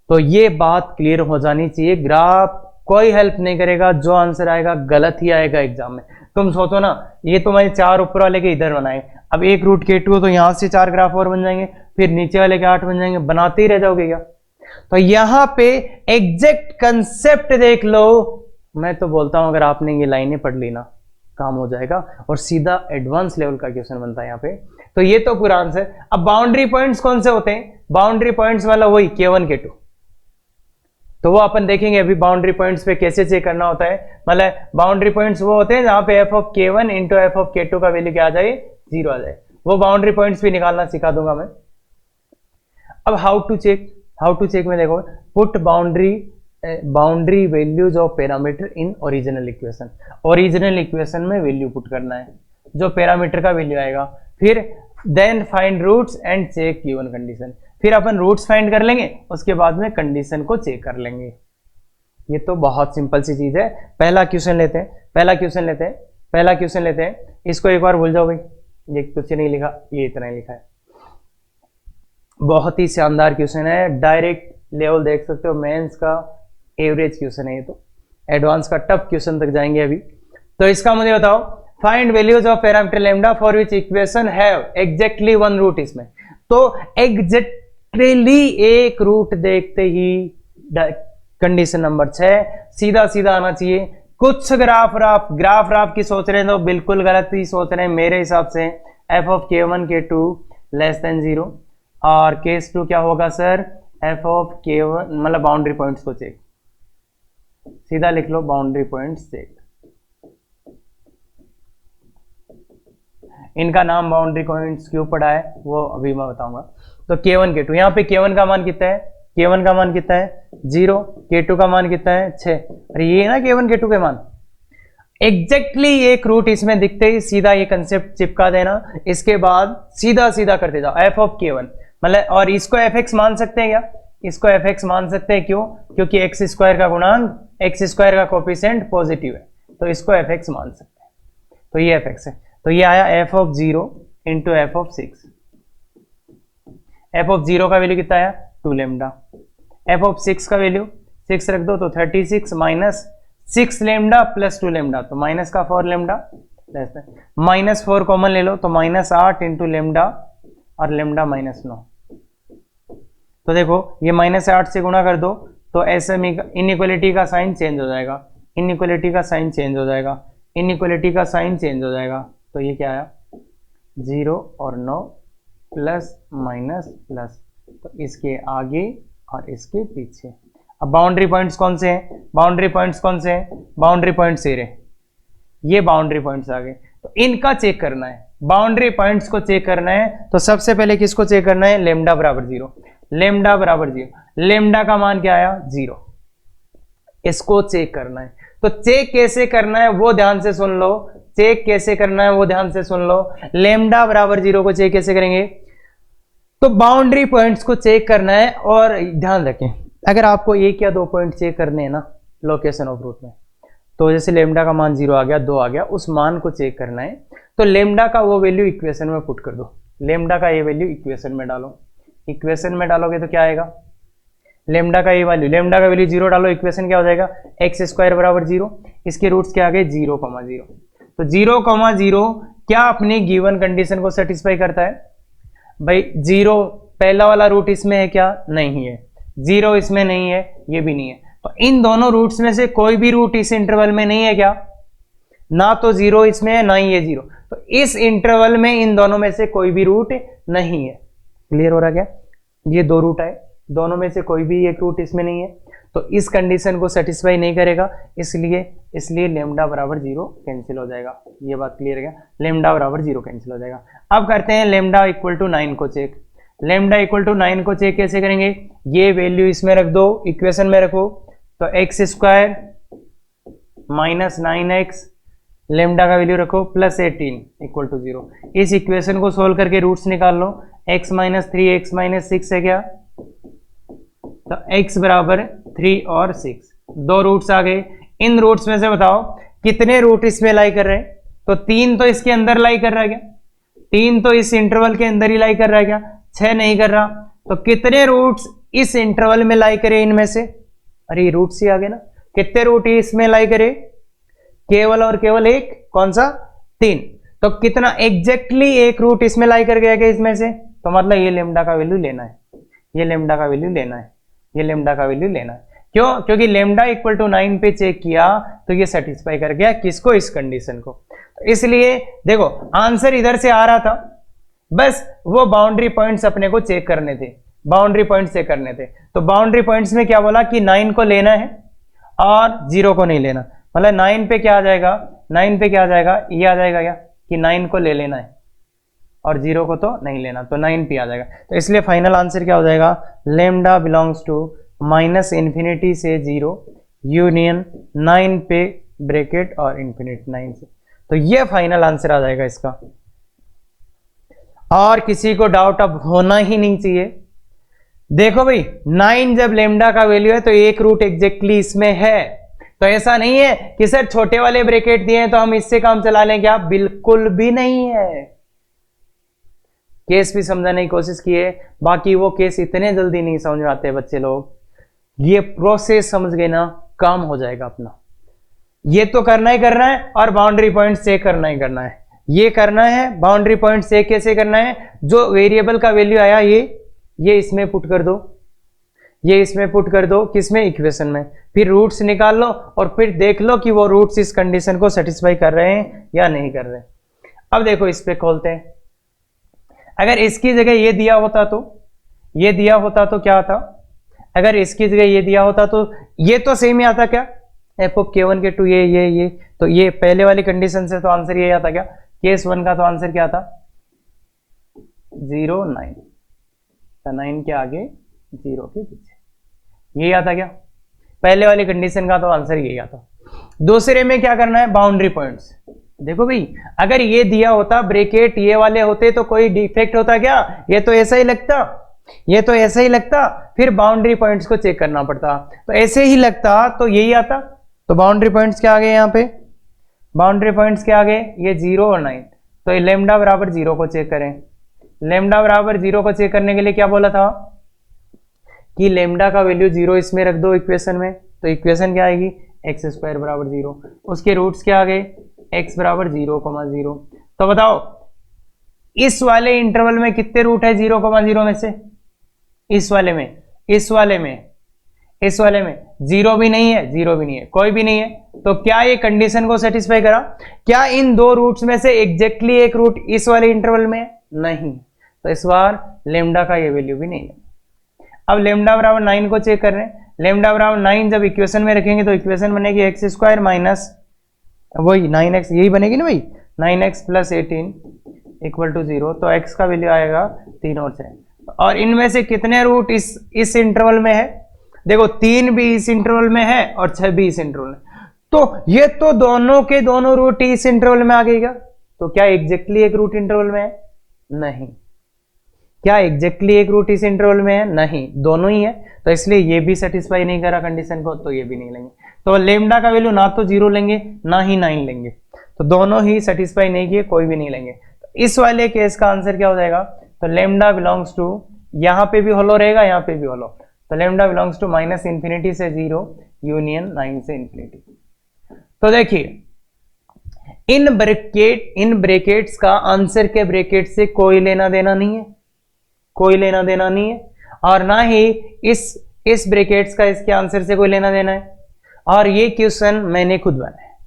तो ये बात क्लियर हो जानी चाहिए, ग्राफ कोई हेल्प नहीं करेगा, जो आंसर आएगा गलत ही आएगा एग्जाम में। तुम सोचो ना, ये तो मैंने 4 ऊपर वाले के इधर बनाए, अब एक रूट k2 तो यहां से 4 ग्राफ और बन जाएंगे, फिर नीचे वाले के 8 बन जाएंगे, बनाते ही रह जाओगे क्या। तो यहां पे एग्जैक्ट कंसेप्ट देख लो, मैं तो बोलता हूं अगर आपने ये लाइनें पढ़ ली ना, काम हो जाएगा और सीधा एडवांस लेवल का क्वेश्चन बनता है यहाँ पे। तो ये तो पूरा आंसर। अब बाउंड्री पॉइंट्स कौन से होते हैं, बाउंड्री पॉइंट्स वाला वही k1 k2, तो वो अपन देखेंगे अभी बाउंड्री पॉइंट्स पे कैसे चेक करना होता है। मतलब बाउंड्री पॉइंट्स वो होते हैं जहां पे f of k1 into F of k2 का वैल्यू क्या आ जाए, 0 आ जाए, वो बाउंड्री पॉइंट्स भी निकालना सिखा दूंगा मैं। अब हाउ टू चेक में देखो, put boundary values of parameter in original equation में वैल्यू पुट करना है, जो पैरामीटर का वैल्यू आएगा, फिर then find roots and check given condition, फिर अपन रूट्स फाइंड कर लेंगे, उसके बाद में कंडीशन को चेक कर लेंगे। ये तो बहुत सिंपल सी चीज है। पहला क्वेश्चन लेते हैं, इसको एक बार भूल जाओ भाई, ये कुछ नहीं लिखा, ये इतना ही लिखा है। बहुत ही शानदार क्वेश्चन है, डायरेक्ट लेवल देख सकते हो, मेंस का एवरेज क्वेश्चन है ये, तो एडवांस का टफ क्वेश्चन तक जाएंगे अभी। तो इसका मुझे बताओ, find values of parameter lambda for which equation have exactly one root. इसमें तो एग्जैक्टली एक रूट देखते ही कंडीशन नंबर 6 सीधा सीधा आना चाहिए। कुछ ग्राफ की सोच रहे हैं तो बिल्कुल गलत ही सोच रहे हैं मेरे हिसाब से। F of k1 k2 less than 0 और केस 2 क्या होगा सर, एफ ऑफ k1 मतलब बाउंड्री पॉइंट्स को चेक, सीधा लिख लो बाउंड्री पॉइंट्स चेक। इनका नाम बाउंड्री पॉइंट्स क्यों पड़ा है वो अभी मैं बताऊंगा। तो k1 k2, यहाँ पे k1 का मान कितना है, k1 का मान कितना है 0, k2 का मान कितना है 6। अरे ये ना k1 k2 के मान एग्जैक्टली एक रूट इसमें दिखते ही सीधा ये कंसेप्ट चिपका देना। इसके बाद सीधा सीधा करते जाओ एफ ऑफ k1 मतलब, और इसको fx मान सकते हैं क्या, इसको fx मान सकते हैं, क्यों, क्योंकि x स्क्वायर का गुणांक, x स्क्वायर का कोफिशिएंट पॉजिटिव है तो इसको fx मान सकते हैं। तो ये fx है, तो ये आया f of 0 into F of 6। F of 0 का वैल्यू कितना आया 2 लेमडा, एफ ऑफ 6 का वैल्यू 6 रख दो तो 36 माइनस 6 लेमडा प्लस 2 लेमडा, तो माइनस का 4 लेमडा, माइनस 4 कॉमन ले लो तो माइनस 8 इंटू लेमडा और लेमडा माइनस 9। तो देखो ये माइनस 8 से गुणा कर दो तो ऐसे में इनइक्वालिटी का साइन चेंज हो जाएगा, इनइक्वालिटी का साइन चेंज हो जाएगा, इनइक्वालिटी का साइन चेंज हो जाएगा। तो ये क्या आया 0 और 9 प्लस माइनस प्लस, तो इसके आगे और इसके पीछे। अब बाउंड्री पॉइंट्स कौन से हैं, बाउंड्री पॉइंट्स कौन से हैं, बाउंड्री पॉइंट्स ये बाउंड्री पॉइंट्स आ गए, तो इनका चेक करना है, बाउंड्री पॉइंट्स को चेक करना है। तो सबसे पहले किसको चेक करना है, लेमडा बराबर 0, लेमडा बराबर 0, लेमडा का मान क्या आया 0, इसको चेक करना है। तो चेक कैसे करना है वो ध्यान से सुन लो, चेक कैसे करना है वो ध्यान से सुन लो। लेमडा बराबर 0 को चेक कैसे करेंगे, तो बाउंड्री पॉइंट्स को चेक करना है। और ध्यान रखें अगर आपको 1 या 2 पॉइंट चेक करने हैं ना लोकेशन ऑफ रूट में, तो जैसे लेमडा का मान 0 आ गया, 2 आ गया, उस मान को चेक करना है। तो लेमडा का वो वैल्यू इक्वेशन में पुट कर दो, लेमडा का ये वैल्यू इक्वेशन में डालो, इक्वेशन में डालोगे तो क्या आएगा, लेमडा का ये वैल्यू, लेमडा का वैल्यू 0 डालो, इक्वेशन क्या हो जाएगा एक्स स्क्वायर बराबर 0, इसके रूट्स क्या आ गए 0, 0। तो 0, 0 क्या अपनी गिवन कंडीशन को सेटिस्फाई करता है भाई। 0 पहला वाला रूट इसमें है क्या, नहीं है, 0 इसमें नहीं है, ये भी नहीं है, तो इन दोनों रूट्स में से कोई भी रूट इस इंटरवल में नहीं है क्या, ना तो 0 इसमें है ना ही ये 0, तो इस इंटरवल में इन दोनों में से कोई भी रूट नहीं है। क्लियर हो रहा क्या, ये 2 रूट आए, दोनों में से कोई भी एक रूट इसमें नहीं है, तो इस कंडीशन को सेटिस्फाई नहीं करेगा, इसलिए लेमडा बराबर 0 कैंसिल हो जाएगा। ये बात क्लियर है क्या, लेमडा बराबर 0 कैंसिल हो जाएगा। अब करते हैं लेमडा इक्वल टू 9 को चेक, लेमडा इक्वल टू 9 को चेक कैसे करेंगे, ये वैल्यू इसमें रख दो, इक्वेशन में रखो, तो x square minus 9x, lambda का वैल्यू रखो प्लस 18 इक्वल टू 0। इस इक्वेशन को सोल्व करके रूट्स निकाल लो, x माइनस 3 x माइनस 6 है क्या, तो x बराबर 3 और 6, 2 रूट्स आ गए। इन रूट्स में से बताओ कितने रूट इसमें लाई कर रहे हैं, तो 3 तो इसके अंदर लाई कर रहा है क्या, 3 तो इस इंटरवल के अंदर ही लाई कर रहा है क्या, 6 नहीं कर रहा, तो कितने रूट्स इस इंटरवल में लाई करे इनमें से, अरे रूट्स ही आ गए ना, कितने रूट इसमें लाई करे, केवल और केवल एक, कौन सा 3, तो कितना एग्जैक्टली एक रूट इसमें लाई कर गया क्या इसमें से, तो मतलब ये लेमडा का वैल्यू लेना है, ये लेमडा का वैल्यू लेना है, ये लेमडा का वैल्यू लेना है। क्यों, क्योंकि लेमडा इक्वल टू 9 पे चेक किया तो ये सेटिस्फाई कर गया किसको, इस कंडीशन को। तो इसलिए देखो आंसर इधर से आ रहा था, बस वो बाउंड्री पॉइंट्स अपने को चेक करने थे, बाउंड्री पॉइंट्स चेक करने थे। तो बाउंड्री पॉइंट्स में क्या बोला कि 9 को लेना है और 0 को नहीं लेना, मतलब 9 पे क्या आ जाएगा, 9 पे क्या आ जाएगा, ये आ जाएगा क्या कि 9 को ले लेना है और 0 को तो नहीं लेना, तो 9 पे आ जाएगा। तो इसलिए फाइनल आंसर क्या हो जाएगा, लेमडा बिलोंग्स टू -∞ से 0 यूनियन 9 पे ब्रैकेट और इन्फिनिटी 9 से, तो ये फाइनल आंसर आ जाएगा इसका। और किसी को डाउट अब होना ही नहीं चाहिए। देखो भाई 9 जब लेमडा का वैल्यू है तो एक रूट एग्जैक्टली इसमें है, तो ऐसा नहीं है कि सर छोटे वाले ब्रैकेट दिए हैं तो हम इससे काम चला लें क्या, बिल्कुल भी नहीं है, केस भी समझाने की कोशिश की है, बाकी वो केस इतने जल्दी नहीं समझ में आते बच्चे लोग। ये प्रोसेस समझ गए ना, काम हो जाएगा अपना। ये तो करना ही करना है और बाउंड्री पॉइंट चेक करना ही करना है। ये करना है, बाउंड्री पॉइंट चेक कैसे करना है, जो वेरिएबल का वैल्यू आया ये इसमें पुट कर दो, ये इसमें पुट कर दो, किसमें, इक्वेशन में। फिर रूट्स निकाल लो और फिर देख लो कि वो रूट्स इस कंडीशन को सेटिस्फाई कर रहे हैं या नहीं कर रहे। अब देखो इस पे खोलते हैं। अगर इसकी जगह ये दिया होता तो, ये दिया होता तो क्या आता, अगर इसकी जगह ये दिया होता तो ये तो सेम ही आता क्या, एफ ऑफ के वन के टू ये तो ये पहले वाली कंडीशन से तो आंसर ये आता क्या, केस वन का तो आंसर क्या था 0 9, 9 के आगे 0 के पीछे, यही आता क्या, पहले वाली कंडीशन का तो आंसर यही आता। दूसरे में क्या करना है, बाउंड्री पॉइंट्स। देखो भाई, अगर ये दिया होता ब्रैकेट ये वाले होते तो कोई डिफेक्ट होता क्या, ये तो ऐसा ही लगता, ये तो ऐसा ही लगता, फिर बाउंड्री पॉइंट्स को चेक करना पड़ता। तो ऐसे ही लगता तो यही आता। तो बाउंड्री पॉइंट्स क्या आ गए यहाँ पे, बाउंड्री पॉइंट्स क्या आ गए, ये 0 और 9। तो ये लेमडा बराबर 0 को चेक करें। लेमडा बराबर 0 को चेक करने के लिए क्या बोला था कि लेमडा का वैल्यू 0 इसमें रख दो इक्वेशन में। तो इक्वेशन क्या आएगी, एक्स स्क्वायर बराबर 0। उसके रूट्स क्या आ गए, x बराबर 0,0। तो बताओ इस वाले इंटरवल में कितने रूट है 0,0 में से, इस वाले में 0 भी नहीं है, 0 भी नहीं है, कोई भी नहीं है। तो क्या ये कंडीशन को सेटिस्फाई करा, क्या इन दो रूट्स में से एग्जैक्टली एक रूट इस वाले इंटरवल में है, नहीं। तो इस बार लेमडा का ये वैल्यू भी नहीं है। अब लेमडा बराबर 9 को चेक कर रहे हैं। लेमडा बराबर 9 जब इक्वेशन में रखेंगे तो इक्वेशन बनेगी एक्स स्क्वायर माइनस वही 9x, यही बनेगी ना भाई, 9x प्लस 18 इक्वल टू 0। तो x का वैल्यू आएगा 3 और 6। और इनमें से कितने रूट इस इंटरवल में है, देखो 3 भी इस इंटरवल में है और 6 भी इस इंटरवल में। तो ये तो दोनों के दोनों रूट इस इंटरवल में आ गई क्या। तो क्या एग्जैक्टली एक रूट इंटरवल में है, नहीं। क्या एग्जैक्टली एक रूट इस इंटरवल में है, नहीं, दोनों ही है। तो इसलिए ये भी सेटिस्फाई नहीं करा कंडीशन को, तो ये भी नहीं लेंगे। तो लेमडा का वैल्यू ना तो 0 लेंगे ना ही 9 लेंगे, तो दोनों ही सेटिस्फाई नहीं किए, कोई भी नहीं लेंगे। तो इस वाले केस का आंसर क्या हो जाएगा, तो लेमडा बिलोंग्स टू, यहां पे भी होलो रहेगा, यहां पे भी होलो, तो लेमडा बिलोंग्स टू -∞ से 0 यूनियन 9 से इन्फिनिटी। तो देखिए इन ब्रैकेट्स का आंसर के ब्रैकेट से कोई लेना देना नहीं है, कोई लेना देना नहीं है, और ना ही इस ब्रैकेट्स का इसके आंसर से कोई लेना देना है। और ये क्वेश्चन मैंने खुद बनाया,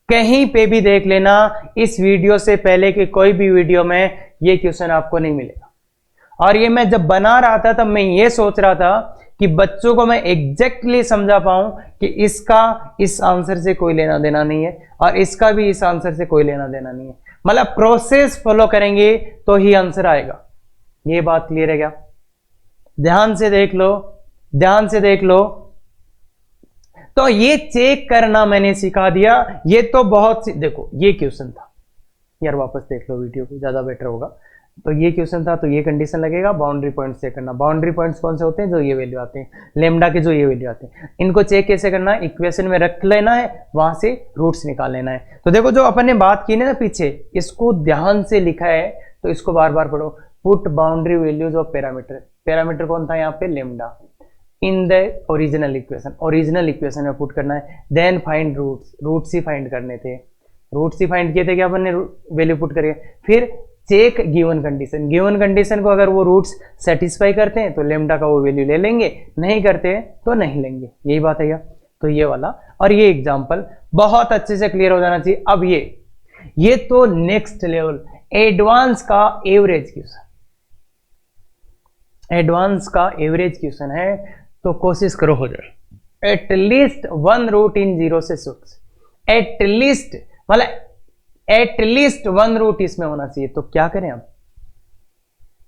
कहीं पे भी देख लेना इस वीडियो से पहले के कोई भी वीडियो में ये क्वेश्चन आपको नहीं मिलेगा। और ये मैं जब बना रहा था तब मैं ये सोच रहा था कि बच्चों को मैं एग्जैक्टली समझा पाऊं कि इसका इस आंसर से कोई लेना देना नहीं है और इसका भी इस आंसर से कोई लेना देना नहीं है, मतलब प्रोसेस फॉलो करेंगे तो ही आंसर आएगा। ये बात क्लियर है क्या, ध्यान से देख लो, ध्यान से देख लो। तो ये चेक करना मैंने सिखा दिया। ये तो बहुत सी, देखो ये क्वेश्चन था यार, वापस देख लो वीडियो को, ज्यादा बेटर होगा। तो ये क्वेश्चन था, तो ये कंडीशन लगेगा, बाउंड्री पॉइंट्स चेक करना। बाउंड्री पॉइंट्स कौन से होते हैं, जो ये वैल्यू आते हैं, लेमडा के जो ये वैल्यू आते हैं, इनको चेक कैसे करना है, इक्वेशन में रख लेना है, वहां से रूट्स निकाल लेना है। तो देखो जो अपन ने बात की ना पीछे, इसको ध्यान से लिखा है, तो इसको बार बार पढ़ो। Put boundary values of parameter, parameter कौन था यहाँ पे, lambda, in the original equation, original equation में पुट करना है। देन फाइंड रूट्स, रूट्स ही फाइंड करने थे, रूट्स ही फाइंड किए थे क्या अपन ने, वैल्यू पुट करके। फिर check given condition, given condition को अगर वो रूट्स सेटिस्फाई करते हैं तो लेमडा का वो वैल्यू ले लेंगे, नहीं करते हैं तो नहीं लेंगे। यही बात है क्या, तो ये वाला और ये एग्जाम्पल बहुत अच्छे से क्लियर हो जाना चाहिए। अब ये तो नेक्स्ट लेवल एडवांस का एवरेज क्वेश्चन, एडवांस का एवरेज क्वेश्चन है, तो कोशिश करो हो जाए। एटलीस्ट 1 रूट इन 0 से 6, एटलीस्ट मतलब एटलीस्ट 1 रूट इसमें होना चाहिए। तो क्या करें, अब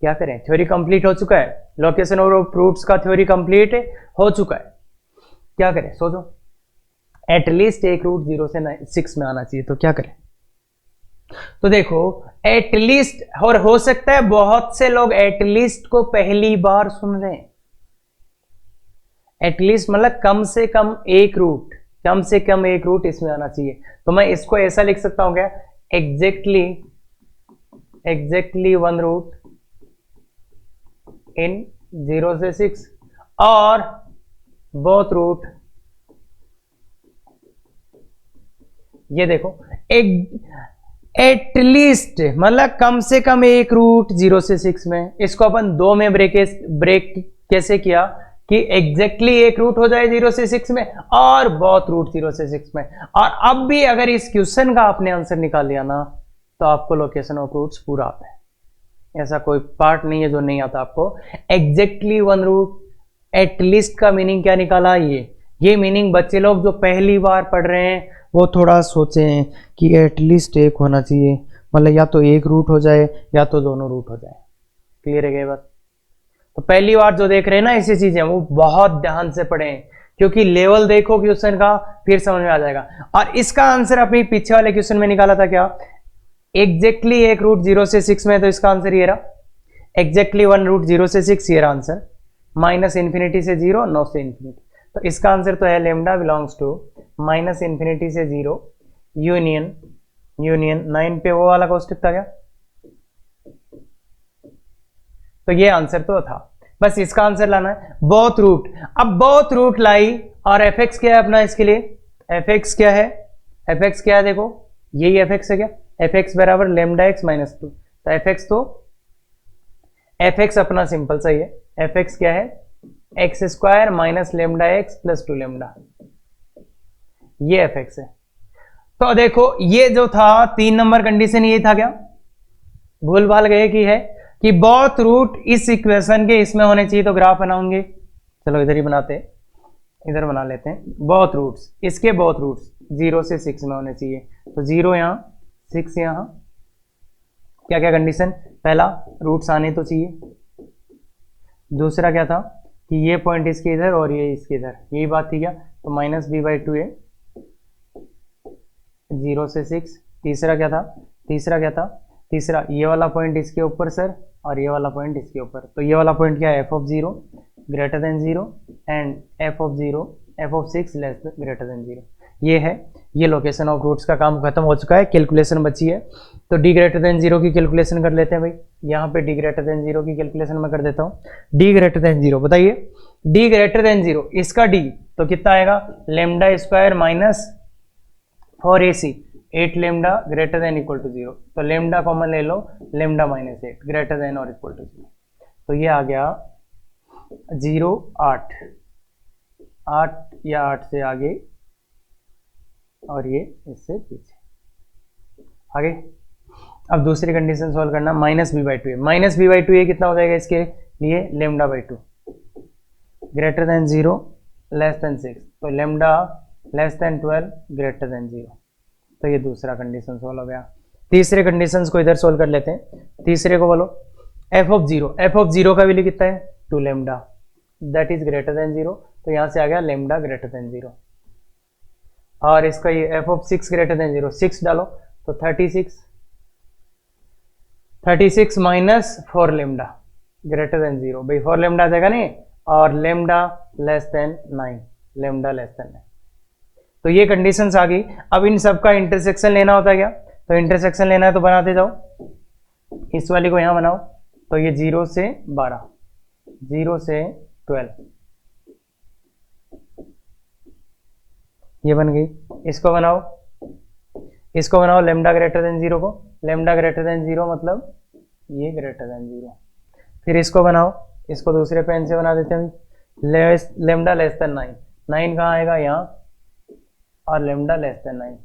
क्या करें, थ्योरी कंप्लीट हो चुका है, लोकेशन ऑफ रूट्स का थ्योरी कंप्लीट हो चुका है, क्या करें सोचो। एटलीस्ट एक रूट 0 से 6 में आना चाहिए, तो क्या करें। तो देखो एटलीस्ट, और हो सकता है बहुत से लोग एटलीस्ट को पहली बार सुन रहे हैं। एटलीस्ट मतलब कम से कम एक रूट, कम से कम एक रूट इसमें आना चाहिए। तो मैं इसको ऐसा लिख सकता हूं क्या, एग्जैक्टली एग्जैक्टली वन रूट इन 0 से 6 और बोथ रूट, ये देखो एटलीस्ट मतलब कम से कम एक रूट 0 से 6 में। इसको अपन दो में ब्रेक कैसे किया कि एग्जैक्टली एक रूट हो जाए 0 से 6 में और बहुत रूट 0 से 6 में। और अब भी अगर इस क्वेश्चन का आपने आंसर निकाल लिया ना तो आपको लोकेशन ऑफ रूट्स पूरा आता है, ऐसा कोई पार्ट नहीं है जो नहीं आता आपको। एग्जैक्टली वन रूट, एटलीस्ट का मीनिंग क्या निकाला, ये मीनिंग बच्चे लोग जो पहली बार पढ़ रहे हैं वो थोड़ा सोचें कि एटलीस्ट एक होना चाहिए, मतलब या तो एक रूट हो जाए या तो दोनों रूट हो जाए। क्लियर है ये बात? तो पहली बार जो देख रहे हैं ना ऐसी चीजें, वो बहुत ध्यान से पढ़ें, क्योंकि लेवल देखो क्वेश्चन का फिर समझ में आ जाएगा। और इसका आंसर अपनी पीछे वाले क्वेश्चन में निकाला था क्या, एग्जैक्टली एक रूट 0 से 6 में, तो इसका आंसर ये रहा एग्जैक्टली वन रूट 0 से 6, ये रहा आंसर। माइनस इन्फिनिटी से 0, 9 से इन्फिनिटी, तो इसका आंसर तो है lambda belongs to minus infinity से 0 यूनियन 9 पे वो वाला कॉस्टिक था क्या, तो ये आंसर तो था। बस इसका आंसर लाना है बोथ रूट। अब बोथ रूट लाई और एफ एक्स क्या है अपना, इसके लिए एफ एक्स क्या है, एफ एक्स क्या है देखो, यही एफ एक्स है क्या, एफ एक्स बराबर लेमडा एक्स माइनस 2, तो एफ एक्स तो एफ एक्स अपना सिंपल सही है, एफ एक्स क्या है x square minus lambda x plus 2 lambda, ये एफ एक्स है। तो देखो ये जो था 3 नंबर कंडीशन ये था क्या, भूल भाल गए कि है कि बोथ रूट इस इक्वेशन के इसमें होने चाहिए, तो ग्राफ बनाओगे, चलो इधर ही बनाते हैं, इधर बना लेते हैं। बोथ रूट्स, इसके बोथ रूट्स 0 से 6 में होने चाहिए, तो 0 यहां 6 यहां, क्या क्या कंडीशन, पहला रूट्स आने तो चाहिए, दूसरा क्या था कि ये पॉइंट इसके इधर और ये इसके इधर, यही बात थी क्या, तो माइनस b/2 है 0 से 6। तीसरा क्या था, तीसरा ये वाला पॉइंट इसके ऊपर सर और ये वाला पॉइंट इसके ऊपर, तो ये वाला पॉइंट क्या है f of 0 greater than 0 and f of 6 less greater than 0, ये है। ये लोकेशन ऑफ रूट्स का काम खत्म हो चुका है, कैलकुलेशन बची है, तो d ग्रेटर देन 0 की कैलकुलेशन कर लेते हैं भाई। यहाँ पे d ग्रेटर देन 0 की कैलकुलेशन मैं कर देता हूँ। d ग्रेटर देन 0 बताइए, d ग्रेटर देन 0 इसका d तो कितना आएगा, lambda square minus 4ac 8 lambda greater than equal to 0, तो लेमडा कॉमन ले लो, लेमडा माइनस 8 ग्रेटर देन और इक्वल टू 0, तो ये आ गया 0 8 या 8 से आगे और ये इससे पीछे आगे। अब दूसरी कंडीशन सॉल्व करना, माइनस b/2 है, माइनस b/2 ये कितना हो जाएगा इसके लिए, लेमडा/2 ग्रेटर देन 0 लेस देन 6, तो lambda less than 12 greater than 0, तो ये दूसरा कंडीशन सोल्व हो गया। तीसरे कंडीशंस को इधर सोल्व कर लेते हैं। तीसरे को बोलो f of 0 का वैल्यू कितना है 2 lambda that is greater then 0, तो यहां से आ गया लेमडा ग्रेटर देन 0। और इसका ये f of 6 ग्रेटर देन 0, 6 डालो तो 36 माइनस 4 लेमडा ग्रेटर देन 0, भाई 4 लेमडा आ जाएगा नहीं, और lambda less than 9, lambda less than 9, तो ये कंडीशंस आ गई। अब इन सब का इंटरसेक्शन लेना होता है क्या, तो इंटरसेक्शन लेना है तो बनाते जाओ, इस वाली को यहां बनाओ, तो ये 0 से 12 0 से 12 ये बन गई। इसको बनाओ लेमडा ग्रेटर देन 0 को, लेमडा ग्रेटर देन 0 मतलब ये ग्रेटर देन 0। फिर इसको बनाओ, इसको दूसरे पेन से बना देते हैं, लेमडा लेस देन 9, 9 कहाँ आएगा यहाँ, और लेमडा लेस देन 9।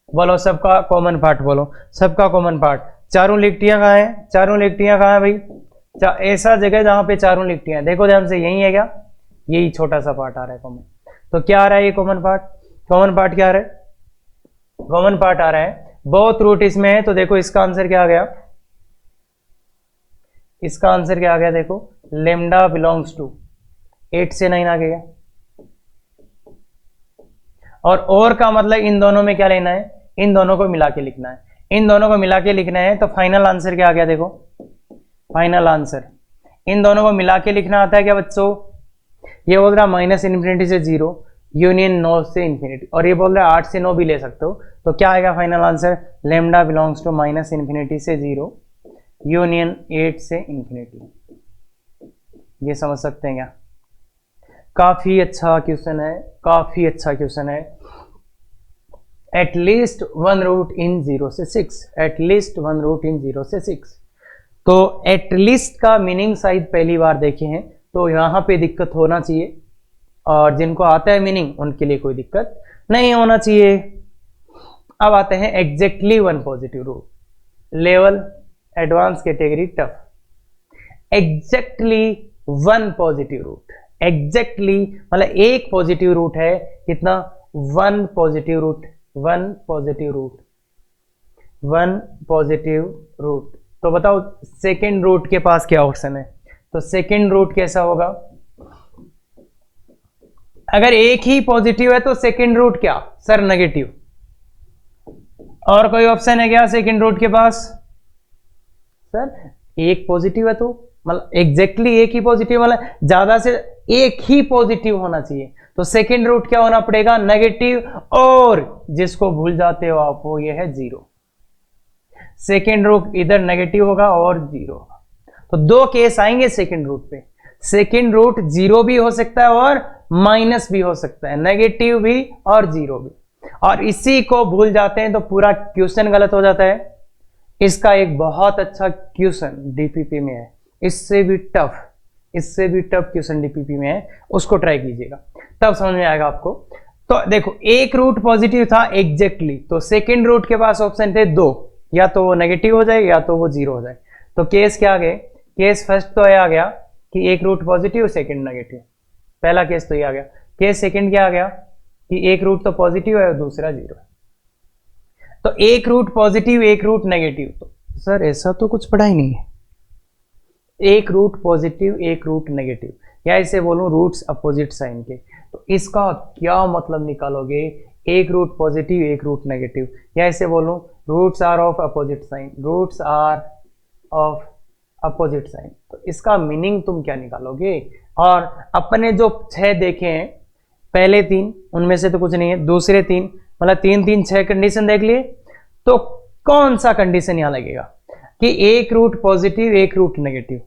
बोलो सबका कॉमन पार्ट, बोलो सबका कॉमन पार्ट, चारों लिखटियां कहाँ हैं, चारों लिखटियां कहाँ है भाई, ऐसा जगह जहां पे चारों लिखटियां, देखो ध्यान से, यही है क्या, यही छोटा सा पार्ट आ रहा है कॉमन, तो क्या आ रहा है ये कॉमन पार्ट, कॉमन पार्ट क्या आ रहा है, कॉमन पार्ट आ रहा है बोथ रूट इसमें है, तो देखो इसका आंसर क्या आ गया, इसका आंसर क्या आ गया देखो, लेमडा बिलोंग्स टू 8 से 9 आ गया। और का मतलब इन दोनों में क्या लेना है, इन दोनों को मिला के लिखना है, इन दोनों को मिला के लिखना है, तो फाइनल आंसर क्या आ गया देखो, फाइनल आंसर इन दोनों को मिला के लिखना आता है क्या बच्चों, ये बोल रहा माइनस इन्फिनिटी से 0 यूनियन 9 से इन्फिनिटी, और ये बोल रहा है 8 से 9 भी ले सकते हो, तो क्या आएगा final answer, lambda belongs to minus infinity से 0 यूनियन 8 से इंफिनिटी। ये समझ सकते हैं क्या? काफी अच्छा क्वेश्चन है, काफी अच्छा क्वेश्चन है। एटलीस्ट वन रूट इन 0 से 6, एटलीस्ट वन रूट इन 0 से 6। तो एटलीस्ट का मीनिंग शायद पहली बार देखे हैं, तो यहाँ पे दिक्कत होना चाहिए, और जिनको आता है मीनिंग उनके लिए कोई दिक्कत नहीं होना चाहिए। अब आते हैं exactly one positive root, level advance category tough. Exactly one positive root, exactly मतलब एक पॉजिटिव रूट है, कितना? One positive root, one positive root, one positive root. तो बताओ सेकेंड रूट के पास क्या ऑप्शन है? तो सेकेंड रूट कैसा होगा? अगर एक ही पॉजिटिव है तो सेकेंड रूट क्या सर? नेगेटिव। और कोई ऑप्शन है क्या सेकेंड रूट के पास? सर एक पॉजिटिव है तो मतलब एग्जैक्टली एक ही पॉजिटिव, मतलब ज्यादा से एक ही पॉजिटिव होना चाहिए, तो सेकेंड रूट क्या होना पड़ेगा? नेगेटिव। और जिसको भूल जाते हो आप वो ये है 0। सेकेंड रूट इधर नेगेटिव होगा और 0 होगा, तो दो केस आएंगे सेकेंड रूट पे। सेकेंड रूट 0 भी हो सकता है और माइनस भी हो सकता है, नेगेटिव भी और 0 भी, और इसी को भूल जाते हैं तो पूरा क्वेश्चन गलत हो जाता है। इसका एक बहुत अच्छा क्वेश्चन डीपीपी में है, इससे भी टफ, इससे भी टफ क्वेश्चन डीपीपी में है, उसको ट्राई कीजिएगा तब समझ में आएगा आपको। तो देखो एक रूट पॉजिटिव था एग्जैक्टली, तो सेकेंड रूट के पास ऑप्शन थे 2, या तो वो नेगेटिव हो जाए या तो वो 0 हो जाए। तो केस क्या आ गए? केस फर्स्ट तो ये आ गया कि एक रूट पॉजिटिव सेकेंड नेगेटिव, पहला केस तो ये आ गया। केस सेकेंड क्या आ गया कि एक रूट तो पॉजिटिव है और दूसरा 0 है। तो एक रूट पॉजिटिव एक रूट नेगेटिव, तो सर ऐसा तो कुछ पढ़ा ही नहीं है। एक रूट पॉजिटिव एक रूट नेगेटिव, या इसे बोलूं रूट्स अपोजिट साइन के, तो इसका क्या मतलब निकालोगे? एक रूट पॉजिटिव एक रूट नेगेटिव, या इसे बोलूं roots are of opposite sign, roots are of opposite sign, तो इसका मीनिंग तुम क्या निकालोगे? और अपने जो 6 देखे हैं, पहले 3 उनमें से तो कुछ नहीं है, दूसरे 3 मतलब 3 3 6 कंडीशन देख लिए, तो कौन सा कंडीशन यहां लगेगा कि एक रूट पॉजिटिव एक रूट नेगेटिव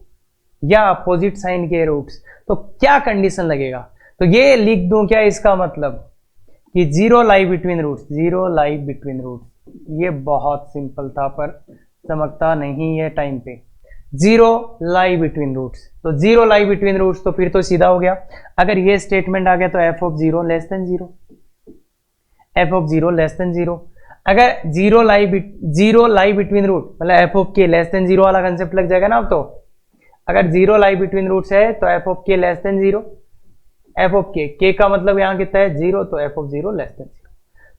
या अपोजिट साइन के रूट्स, तो क्या कंडीशन लगेगा? तो ये लिख दूं क्या इसका मतलब कि 0 lie between roots, 0 lie between roots. ये बहुत सिंपल था पर चमकता नहीं है टाइम पे। 0 लाई बिटवीन रूट्स, तो 0 लाई बिटवीन रूट्स, तो फिर तो सीधा हो गया। अगर ये स्टेटमेंट आ गया तो f of 0 less than 0, f of 0 less than 0। अगर 0 लाई बिटवीन रूट मतलब f of k less than 0 वाला कंसेप्ट लग जाएगा ना। अब तो अगर 0 लाई बिटवीन रूट्स है तो f of k less than 0, f of k का मतलब यहां कितना है 0, तो f ऑफ 0 लेस देन 0।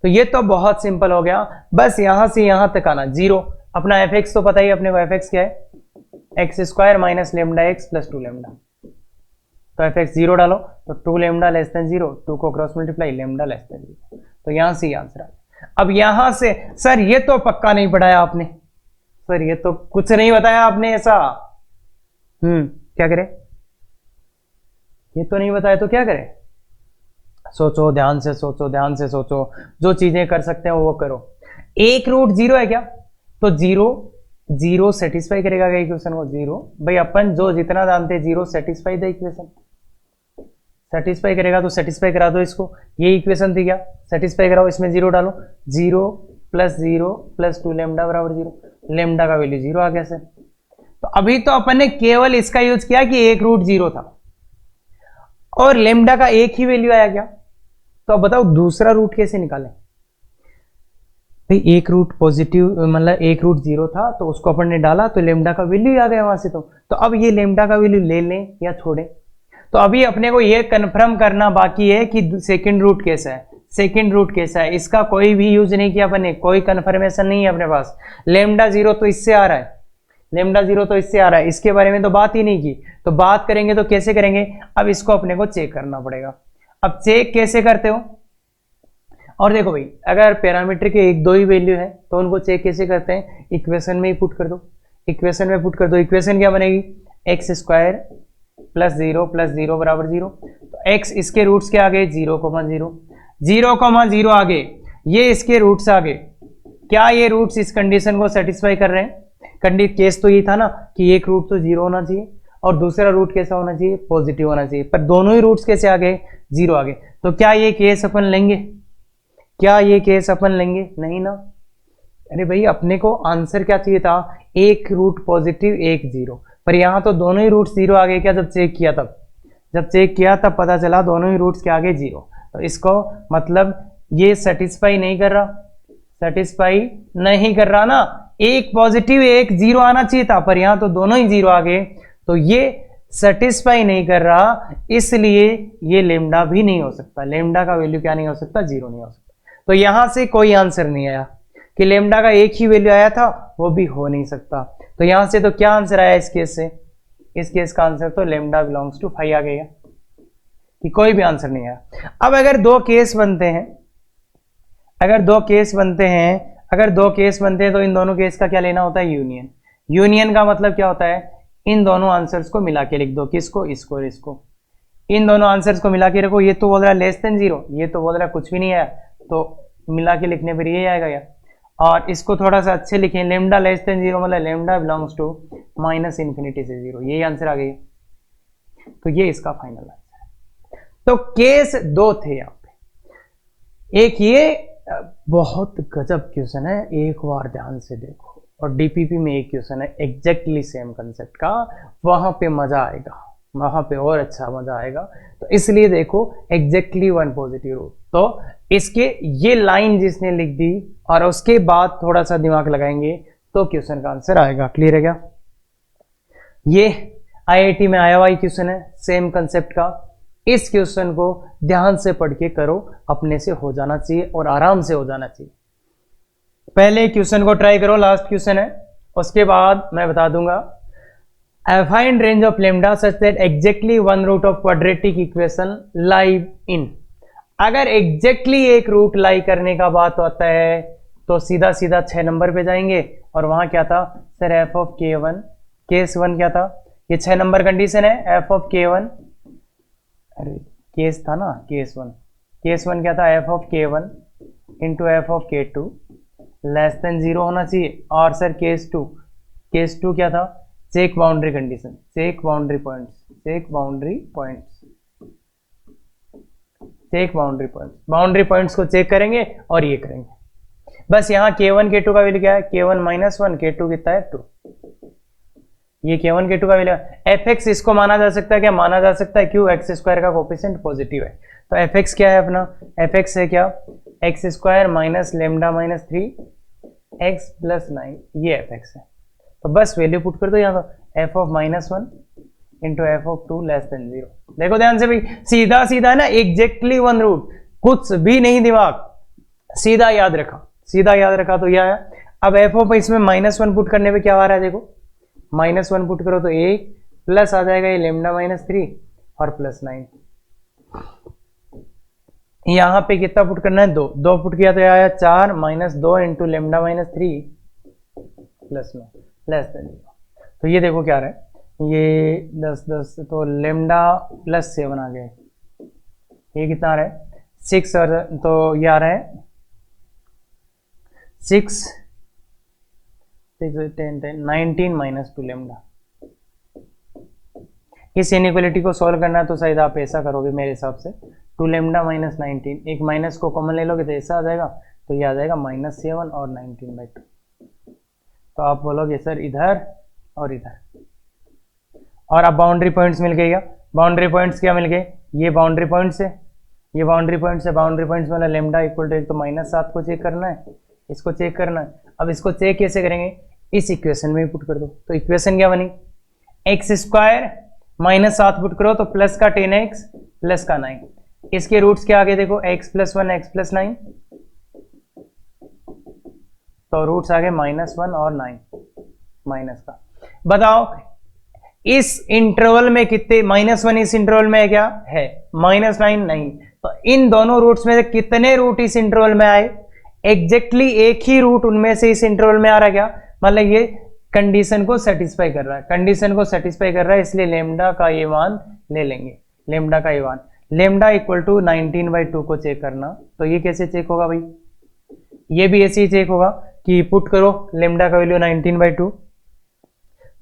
तो ये तो बहुत सिंपल हो गया, बस यहां से यहां तक आना 0। अपना fx तो पता ही अपने को, fx क्या है? X square minus lambda x plus 2 lambda, तो fx 0 डालो तो 2 लेमडा लेस देन 0, 2 को cross multiply lambda less than 0, तो यहां से आंसर आ गया। अब यहां से सर ये तो पक्का नहीं पढ़ाया आपने, सर ये तो कुछ नहीं बताया आपने ऐसा। क्या करे? ये तो नहीं बताया तो क्या करे? सोचो ध्यान से, सोचो ध्यान से, सोचो, जो चीजें कर सकते हैं वो करो। एक रूट 0 है क्या? तो 0 सेटिस्फाई करेगा क्या इक्वेशन को? 0 भाई अपन जो जितना जानते हैं 0 सेटिस्फाई द इक्वेशन, सेटिस्फाई करेगा तो सेटिस्फाई करा दो इसको। ये इक्वेशन थी क्या? सेटिस्फाई कराओ, इसमें 0 डालो, 0 प्लस 2 लेमडा बराबर 0, लेमडा का वैल्यू 0 आ गया सर। तो अभी तो अपन ने केवल इसका यूज किया कि एक रूट 0 था और लेमडा का एक ही वैल्यू आया क्या? तो अब बताओ दूसरा रूट कैसे निकालें? भाई एक रूट पॉजिटिव मतलब एक रूट 0 था तो उसको अपन ने डाला तो लेमडा का वैल्यू आ गया वहां से। तो अब ये लेमडा का वैल्यू ले लें या छोड़ें? तो अभी अपने को ये कंफर्म करना बाकी है कि सेकंड रूट कैसा है, सेकंड रूट कैसा है। इसका कोई भी यूज नहीं किया अपने, कोई कंफर्मेशन नहीं है अपने पास। लेमडा 0 तो इससे आ रहा है, लेमडा 0 तो इससे आ रहा है, इसके बारे में तो बात ही नहीं की। तो बात करेंगे तो कैसे करेंगे? अब इसको अपने को चेक करना पड़ेगा। अब चेक कैसे करते हो? और देखो भाई अगर पैरामीटर के 1 2 ही वैल्यू है तो उनको चेक कैसे करते हैं? इक्वेशन में ही पुट कर दो, इक्वेशन में पुट कर दो। इक्वेशन क्या बनेगी? एक्स स्क्वायर प्लस 0 बराबर 0। तो एक्स इसके रूट्स के आगे 0,0, 0,0 आगे ये इसके रूट्स आगे। क्या ये रूट्स इस कंडीशन को सेटिस्फाई कर रहे हैं? केस तो ये था ना कि एक रूट तो 0 होना चाहिए और दूसरा रूट कैसा होना चाहिए, पॉजिटिव होना चाहिए, पर दोनों ही रूट्स कैसे आ गए, 0 आ गए। तो क्या ये केस अपन लेंगे, क्या ये केस अपन लेंगे, नहीं ना। अरे भाई अपने को आंसर क्या चाहिए था, एक रूट पॉजिटिव एक 0, पर यहाँ तो दोनों ही रूट 0 आ गए। क्या जब चेक किया तब, जब चेक किया तब पता चला दोनों ही रूट्स के आगे 0। तो इसको मतलब ये सेटिस्फाई नहीं कर रहा, सेटिस्फाई नहीं कर रहा ना, एक पॉजिटिव एक 0 आना चाहिए था, पर यहाँ तो दोनों ही 0 आ गए। तो ये सेटिस्फाई नहीं कर रहा, इसलिए ये लेमडा भी नहीं हो सकता, लेमडा का वैल्यू क्या नहीं हो सकता, 0 नहीं हो सकता। तो यहां से कोई आंसर नहीं आया कि लेमडा का एक ही वैल्यू आया था, वो भी हो नहीं सकता। तो यहां से तो क्या आंसर आया इस केस से, इस केस का आंसर तो लेमडा बिलोंग्स टू 5 आ गया, कि कोई भी आंसर नहीं आया। अब अगर दो केस बनते हैं, अगर दो केस बनते हैं, अगर दो केस बनते हैं तो इन दोनों केस का क्या लेना होता है, यूनियन। यूनियन का मतलब क्या होता है, इन दोनों आंसर्स को मिला के लिख दो, किसको, इसको और इसको, इन दोनों आंसर्स को मिला के रखो। ये तो बोल रहा है लेस देन 0, ये तो बोल रहा है कुछ भी नहीं है, तो मिला के लिखने पर ये आएगा यार। और इसको थोड़ा सा अच्छे लिखें, लेमडा लेस देन 0 मतलब lambda belongs to minus infinity से 0, यही आंसर आ गया। तो ये इसका फाइनल आंसर है। तो केस दो थे यहाँ पे, एक ये बहुत गजब क्वेश्चन है, एक बार ध्यान से देखो, और डीपीपी में एक क्वेश्चन है एग्जैक्टली सेम कंसेप्ट का, वहां पे मजा आएगा, वहां पे और अच्छा मजा आएगा। तो इसलिए देखो एग्जैक्टली वन पॉजिटिव रूट, तो इसके ये लाइन जिसने लिख दी और उसके बाद थोड़ा सा दिमाग लगाएंगे तो क्वेश्चन का आंसर आएगा। क्लियर है क्या, ये आईआईटी में आया हुआ क्वेश्चन है सेम कंसेप्ट का। इस क्वेश्चन को ध्यान से पढ़ के करो, अपने से हो जाना चाहिए और आराम से हो जाना चाहिए। पहले क्वेश्चन को ट्राई करो, लास्ट क्वेश्चन है, उसके बाद मैं बता दूंगा। Find range of lambda such that exactly one root of quadratic equation lie in. अगर एग्जैक्टली एक रूट लाई करने का बात होता है तो सीधा सीधा 6 नंबर पे जाएंगे, और वहां क्या था sir, F of k1, case 1 क्या था, ये 6 नंबर कंडीशन है, एफ ऑफ k1, अरे केस था ना केस 1, केस 1 क्या था, F of k1 into F of k2 less than 0 होना चाहिए। और सर केस 2, केस 2 क्या था, check boundary condition, check boundary points, check boundary points, check boundary points, boundary points को चेक करेंगे और ये करेंगे बस। यहाँ k1 k2 का वैल्यू क्या है, k1 माइनस 1, k2 कितना है 2, ये k1 k2 का वैल्यू fx, इसको माना जा सकता है क्या, माना जा सकता है, क्यों, एक्स स्क्वायर का कोफिशिएंट पॉजिटिव है। तो fx क्या है अपना, fx है क्या, x square minus lambda minus 3 x plus 9, ये fx है। तो बस वैल्यू पुट कर दो यहाँ तो, F of minus 1 into F of 2 less than 0। देखो ध्यान से भाई, सीधा सीधा ना, एग्जैक्टली वन रूट, कुछ भी नहीं दिमाग, सीधा याद रखा, सीधा याद रखा तो यह आया। अब एफ ऑफ इसमें -1 पुट करने पे क्या आ रहा है, देखो -1 पुट करो तो 1 प्लस आ जाएगा ये लेमडा माइनस 3 और प्लस 9। यहां पे कितना पुट करना है, 2 पुट किया तो यह आया 4 minus 2 into lambda minus 3 plus 9 less than 0। तो ये देखो क्या आ रहा है, ये 10 तो लेमडा प्लस 7 आ गए, ये कितना आ रहा है 6, और तो ये आ रहा है 6 10 19 माइनस 2 लेमडा। इस इनइक्वालिटी को सॉल्व करना है तो शायद आप ऐसा करोगे मेरे हिसाब से, 2 लेमडा माइनस 19, एक माइनस को कॉमन ले लोगे तो ऐसा आ जाएगा, तो ये आ जाएगा -7 और 19/2। तो आप बोलोगे सर इधर और इधर, और अब बाउंड्री पॉइंट्स मिल गए क्या, बाउंड्री पॉइंट्स क्या मिल गए, ये बाउंड्री पॉइंट्स है, ये बाउंड्री पॉइंट्स है, बाउंड्री पॉइंट्स वाला लेमडा इक्वल टू एक तो -7 को चेक करना है, इसको चेक करना है। अब इसको चेक कैसे करेंगे, इस इक्वेशन में पुट कर दो। तो इक्वेशन क्या बनी, एक्स स्क्वायर -7 पुट करो तो प्लस का 10x प्लस का 9, इसके रूट्स क्या आगे देखो, x प्लस 1 x प्लस 9, तो रूट्स आगे -1 और 9 माइनस का। बताओ इस इंटरवल में कितने, -1 इस इंटरवल में है क्या है, -9 नहीं, तो इन दोनों रूट्स में से कितने रूट इस इंटरवल में आए, एग्जैक्टली एक ही रूट उनमें से इस इंटरवल में आ रहा है क्या, मतलब ये कंडीशन को सेटिस्फाई कर रहा है, कंडीशन को सेटिस्फाई कर रहा है, इसलिए लेमडा का ये मान ले लेंगे, लेमडा का ये मान, लेमडा इक्वल टू 19/2 को चेक करना। तो ये कैसे चेक होगा भाई, ये भी ऐसे ही चेक होगा कि पुट करो लेमडा का वैल्यू 19/2,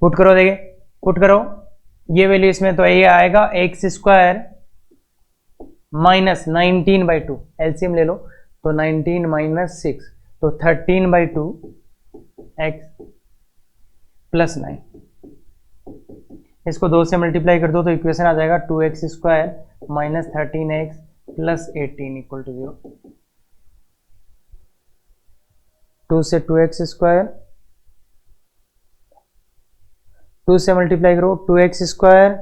पुट करो, देखिए पुट करो ये वैल्यू इसमें, तो ये आएगा एक्स स्क्वायर माइनस 19/2, एलसीएम ले लो तो 19 माइनस 6 तो 13/2 एक्स प्लस 9। इसको 2 से मल्टीप्लाई कर दो तो इक्वेशन आ जाएगा 2x square minus 13x plus 18 equal to 0। 2 से 2x स्क्वायर, 2 से मल्टीप्लाई करो 2x स्क्वायर,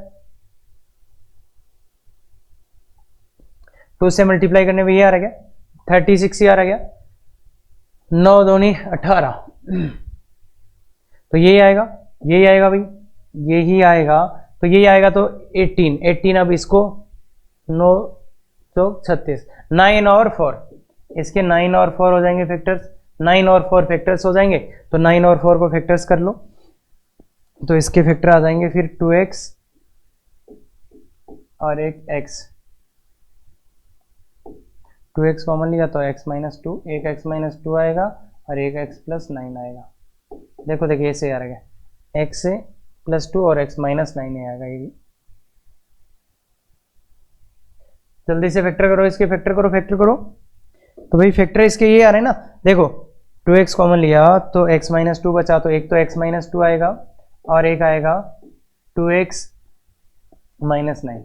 2 से मल्टीप्लाई करने में ये आ रहा गया 36 ही आ रहा गया, 9 दूनी 18 तो यही आएगा, यही आएगा भाई, यही आएगा, तो यही आएगा तो 18 अब इसको 9 तो 36, 9 और 4 इसके 9 और 4 हो जाएंगे फैक्टर्स, 9 और 4 फैक्टर्स हो जाएंगे, तो 9 और 4 को फैक्टर्स कर लो तो इसके फैक्टर आ जाएंगे फिर 2x और एक x, 2x कॉमन लिया तो x माइनस 2, एक x माइनस 2 आएगा और एक x प्लस 9 आएगा। देखो देखिए ऐसे आ रहा है, x से प्लस 2 और x माइनस 9 आएगा ये भी। जल्दी से फैक्टर करो, इसके फैक्टर करो, फैक्टर करो तो भाई फैक्टर इसके ये आ रहे हैं ना, देखो 2x कॉमन लिया तो x माइनस 2 बचा, तो एक तो x माइनस 2 आएगा और एक आएगा 2x माइनस 9।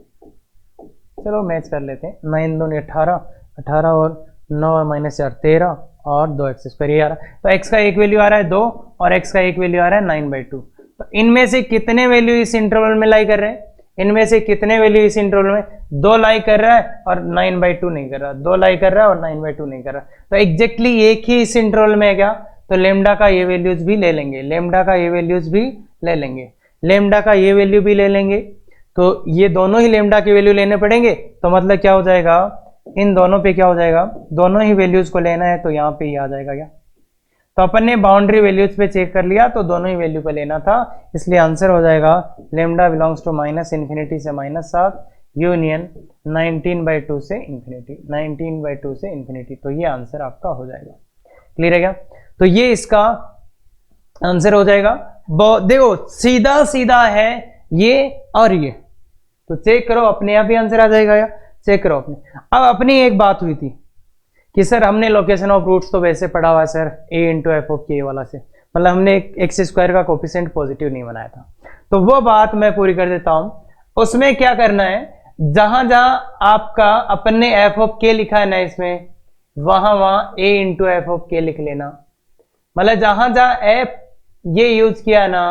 चलो मैच कर लेते हैं, 9 दूनी 18, 18 और 9 माइनस 4 13 और 2x स्क्वायर ये आ रहा है, तो x का एक वैल्यू आ रहा है 2 और x का एक वैल्यू आ रहा है 9/2। तो इनमें से कितने वैल्यू इस इंटरवल में लाई कर रहे हैं, इनमें से कितने वैल्यू इस इंटरवल में, 2 लाई कर रहा है और 9/2 नहीं कर रहा, 2 लाई कर रहा है और 9/2 नहीं कर रहा, तो एग्जैक्टली एक ही इस इंटरवल में है क्या, तो लेमडा का ये वैल्यूज भी ले लेंगे, लेमडा का ये वैल्यूज भी ले लेंगे, लेमडा का ये वैल्यू भी ले लेंगे, तो ये दोनों ही लेमडा की वैल्यू लेने पड़ेंगे, तो मतलब क्या हो जाएगा, इन दोनों पे क्या हो जाएगा, दोनों ही वैल्यूज को लेना है, तो यहाँ पे ही आ जाएगा क्या, तो अपन ने बाउंड्री वैल्यूज पे चेक कर लिया तो दोनों ही वैल्यू पे लेना था, इसलिए आंसर हो जाएगा लेमडा बिलोंग्स टू -∞ से -7 यूनियन 19/2 से इंफिनिटी, 19/2 से इंफिनिटी, तो ये आंसर आपका हो जाएगा। क्लियर है क्या, तो ये इसका आंसर हो जाएगा। देखो सीधा सीधा है ये और ये, तो चेक करो अपने आप ही आंसर आ जाएगा, या चेक करो अपने। अब अपनी एक बात हुई थी कि सर हमने लोकेशन ऑफ रूट्स तो वैसे पढ़ा हुआ है sir a into F of के वाला से, मतलब हमने एक्स स्क्वायर का कोफिशिएंट पॉजिटिव नहीं बनाया था, तो वो बात मैं पूरी कर देता हूं। उसमें क्या करना है, जहां जहां आपका अपन ने एफ ऑफ के लिखा है ना इसमें, वहां वहां a इंटू एफ ऑफ के लिख लेना, मतलब जहां जहां एफ ये यूज किया ना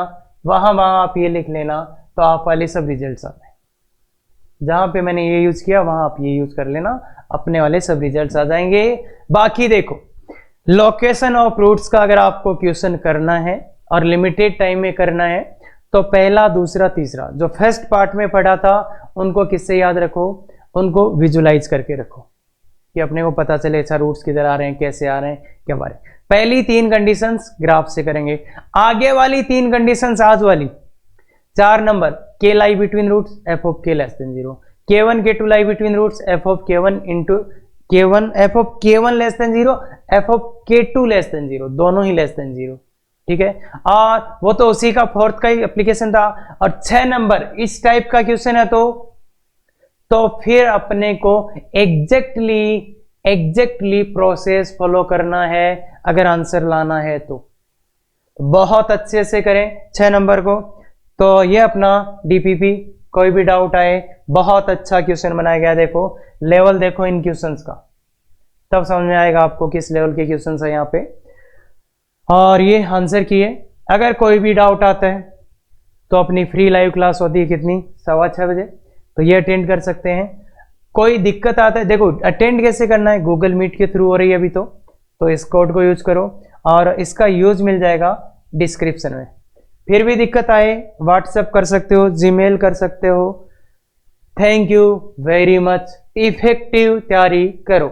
वहां वहां आप ये लिख लेना, तो आप वाले सब रिजल्ट्स आते हैं। जहां पे मैंने ये यूज किया वहां आप ये यूज कर लेना, अपने वाले सब रिजल्ट्स आ जाएंगे। बाकी देखो लोकेशन ऑफ रूट्स का अगर आपको क्वेश्चन करना है और लिमिटेड टाइम में करना है, तो पहला दूसरा तीसरा जो फर्स्ट पार्ट में पढ़ा था उनको किससे याद रखो, उनको विजुलाइज करके रखो कि अपने को पता चले अच्छा रूट्स किधर आ रहे हैं, कैसे आ रहे हैं, क्या बारे। पहली 3 कंडीशंस ग्राफ से करेंगे, आगे वाली 3 कंडीशंस आज वाली 4 नंबर के lie between roots F of K less than 0, k1 k2 lie between roots F of k1 into k1 F of k1 less than 0 F of k2 less than 0, दोनों ही less than 0, ठीक है। और वो तो उसी का 4th का ही application था। और 6 नंबर इस टाइप का क्वेश्चन है तो फिर अपने को एग्जैक्टली प्रोसेस फॉलो करना है अगर आंसर लाना है तो बहुत अच्छे से करें 6 नंबर को। तो ये अपना डीपीपी, कोई भी डाउट आए बहुत अच्छा क्वेश्चन बनाया गया, देखो लेवल देखो इन क्वेश्चंस का, तब समझ में आएगा आपको किस लेवल के क्वेश्चंस है यहाँ पे। और ये आंसर किए, अगर कोई भी डाउट आता है तो अपनी फ्री लाइव क्लास होती है कितनी, 6:15 बजे, तो ये अटेंड कर सकते हैं। कोई दिक्कत आता है, देखो अटेंड कैसे करना है, गूगल मीट के थ्रू हो रही है अभी तो इस कोड को यूज करो और इसका यूज मिल जाएगा डिस्क्रिप्शन में। फिर भी दिक्कत आए व्हाट्सएप कर सकते हो, जीमेल कर सकते हो। Thank you very much, effective तैयारी करो।